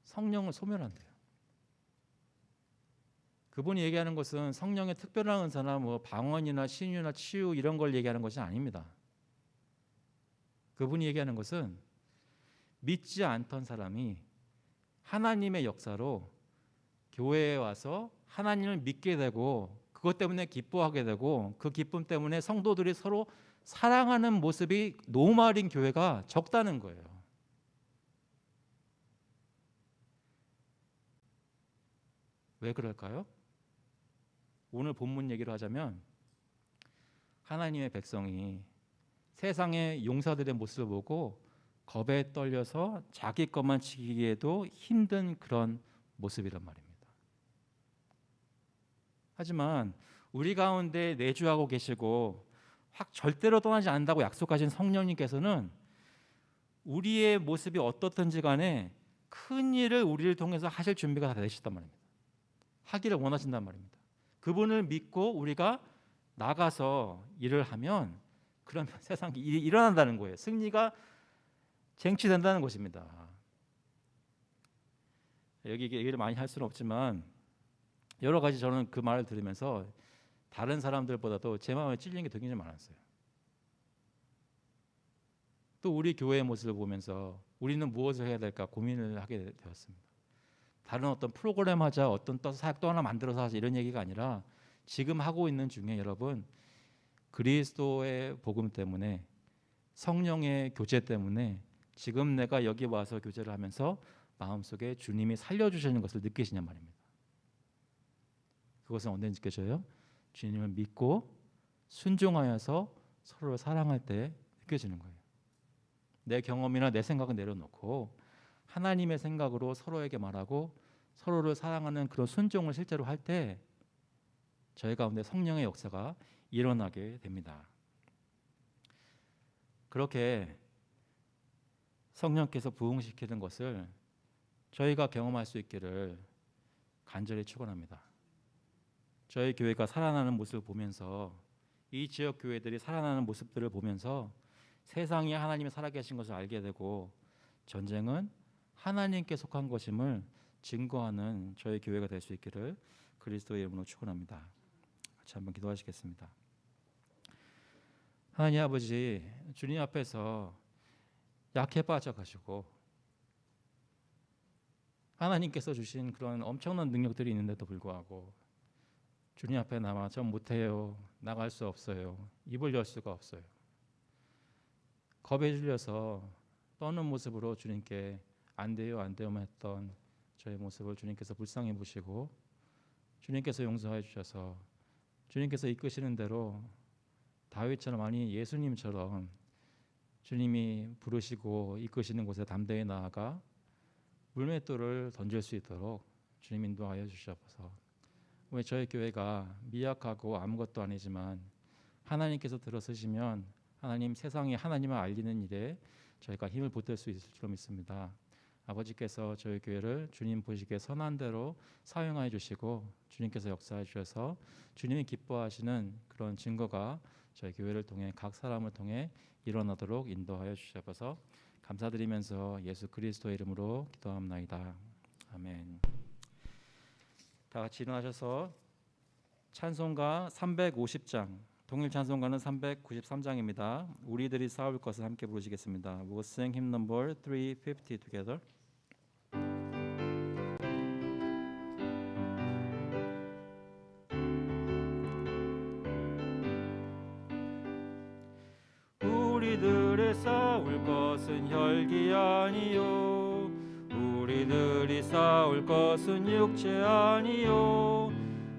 성령을 소멸한대요. 그분이 얘기하는 것은 성령의 특별한 은사나 뭐 방언이나 신유나 치유 이런 걸 얘기하는 것이 아닙니다. 그분이 얘기하는 것은 믿지 않던 사람이 하나님의 역사로 교회에 와서 하나님을 믿게 되고 그것 때문에 기뻐하게 되고 그 기쁨 때문에 성도들이 서로 사랑하는 모습이 노말인 교회가 적다는 거예요. 왜 그럴까요? 오늘 본문 얘기를 하자면 하나님의 백성이 세상의 용사들의 모습을 보고 겁에 떨려서 자기 것만 지키기에도 힘든 그런 모습이란 말입니다. 하지만 우리 가운데 내주하고 계시고 절대로 떠나지 않는다고 약속하신 성령님께서는 우리의 모습이 어떻든지 간에 큰 일을 우리를 통해서 하실 준비가 다 되셨단 말입니다. 하기를 원하신단 말입니다. 그분을 믿고 우리가 나가서 일을 하면 그러면 세상 일이 일어난다는 거예요. 승리가 쟁취된다는 것입니다. 여기 얘기를 많이 할 수는 없지만 여러 가지 저는 그 말을 들으면서 다른 사람들보다도 제 마음에 찔리는 게 되게 많았어요. 또 우리 교회의 모습을 보면서 우리는 무엇을 해야 될까 고민을 하게 되었습니다. 다른 어떤 프로그램 하자, 어떤 또 사역 또 하나 만들어서 하자 이런 얘기가 아니라 지금 하고 있는 중에 여러분 그리스도의 복음 때문에 성령의 교제 때문에 지금 내가 여기 와서 교제를 하면서 마음속에 주님이 살려주시는 것을 느끼시냔 말입니다. 그것은 언제 느껴져요? 주님을 믿고 순종하여서 서로를 사랑할 때 느껴지는 거예요. 내 경험이나 내 생각은 내려놓고 하나님의 생각으로 서로에게 말하고 서로를 사랑하는 그런 순종을 실제로 할 때 저희 가운데 성령의 역사가 일어나게 됩니다. 그렇게 성령께서 부흥시키는 것을 저희가 경험할 수 있기를 간절히 축원합니다. 저희 교회가 살아나는 모습을 보면서 이 지역 교회들이 살아나는 모습들을 보면서 세상에 하나님이 살아계신 것을 알게 되고 전쟁은 하나님께 속한 것임을 증거하는 저희 교회가 될 수 있기를 그리스도의 이름으로 축원합니다. 같이 한번 기도하시겠습니다. 하나님 아버지, 주님 앞에서 약해 빠져가지고 하나님께서 주신 그런 엄청난 능력들이 있는데도 불구하고 주님 앞에 남아 전 못해요, 나갈 수 없어요, 입을 열 수가 없어요, 겁에 질려서 떠는 모습으로 주님께 안 돼요 안 돼요만 했던 저의 모습을 주님께서 불쌍히 보시고 주님께서 용서해 주셔서 주님께서 이끄시는 대로 다윗처럼, 아니 예수님처럼 주님이 부르시고 이끄시는 곳에 담대히 나아가 물맷돌을 던질 수 있도록 주님 인도하여 주시옵소서. 왜 저희 교회가 미약하고 아무것도 아니지만 하나님께서 들어서시면 하나님 세상에 하나님을 알리는 일에 저희가 힘을 보탤 수 있을 줄 믿습니다. 아버지께서 저희 교회를 주님 보시기에 선한 대로 사용하여 주시고 주님께서 역사해 주셔서 주님이 기뻐하시는 그런 증거가 저희 교회를 통해 각 사람을 통해 일어나도록 인도하여 주시옵소서. 감사드리면서 예수 그리스도의 이름으로 기도합나이다. 아멘. 다 같이 일어나셔서 찬송가 350장, 동일 찬송가는 393장입니다. 우리들이 싸울 것을 함께 부르시겠습니다. We'll sing hymn number 350 together. 우리들의 싸울 것은 혈기 아니요 우리들이 싸울 것은 육체 아니요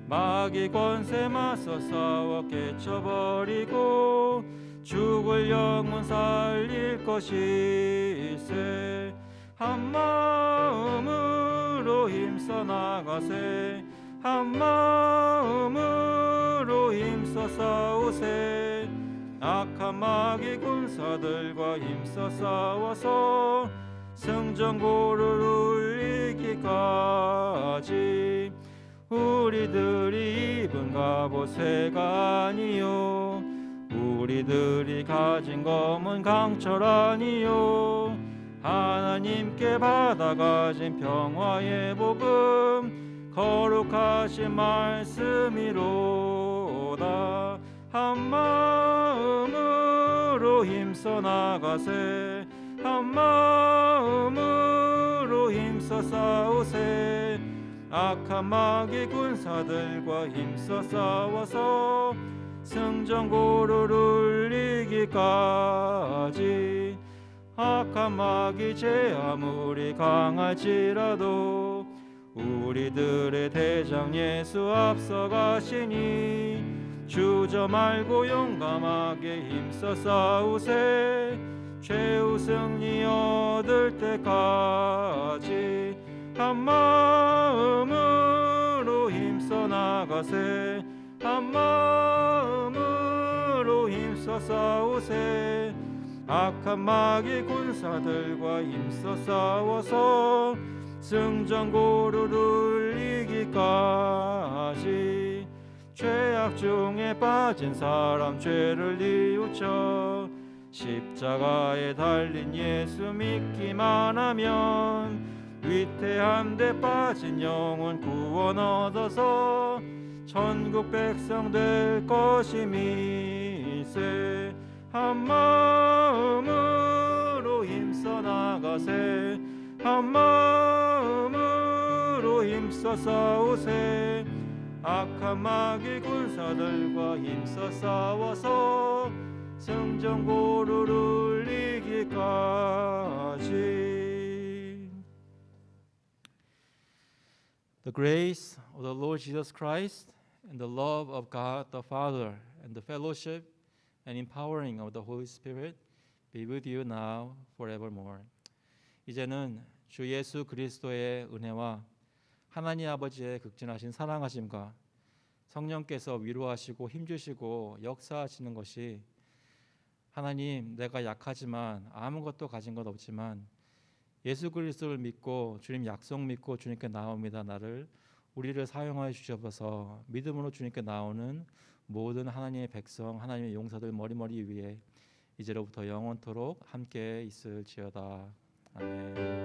마귀 권세 맞서 싸워 깨쳐버리고 죽을 영혼 살릴 것이세 한 마음으로 힘써 나가세 한 마음으로 힘써 싸우세 악한 마귀 군사들과 힘써 싸워서 승전고를 울리기까지 우리들이 입은 갑옷 새가 아니요 우리들이 가진 검은 강철 아니요 하나님께 받아가진 평화의 복음 거룩하신 말씀이로다 한 마음으로 힘써 나가세 한 마음으로 힘써 싸우세 악한 마귀 군사들과 힘써 싸워서 승전고를 울리기까지 악한 마귀 죄 아무리 강할지라도 우리들의 대장 예수 앞서가시니 주저 말고 용감하게 힘써 싸우세 최후 승리 얻을 때까지 한 마음으로 힘써 나가세 한 마음으로 힘써 싸우세 악한 마귀 군사들과 힘써 싸워서 승전고를 울리기까지 죄악 중에 빠진 사람 죄를 뉘우쳐 십자가에 달린 예수 믿기만 하면 위태한 데 빠진 영혼 구원 얻어서 천국 백성 될 것임이세 한 마음으로 힘써 나가세 한 마음으로 힘써 싸우세 악한 마귀 군사들과 힘써 싸워서 승전고를 울리기까지 The grace of the Lord Jesus Christ and the love of God the Father and the fellowship and empowering of the Holy Spirit be with you now forevermore. 이제는 주 예수 그리스도의 은혜와 하나님 아버지의 극진하신 사랑하심과 성령께서 위로하시고 힘주시고 역사하시는 것이 하나님 내가 약하지만 아무것도 가진 것 없지만 예수 그리스도를 믿고 주님 약속 믿고 주님께 나옵니다. 우리를 사용하여 주셔서 믿음으로 주님께 나오는 모든 하나님의 백성 하나님의 용사들 머리머리 위에 이제로부터 영원토록 함께 있을지어다. 아멘.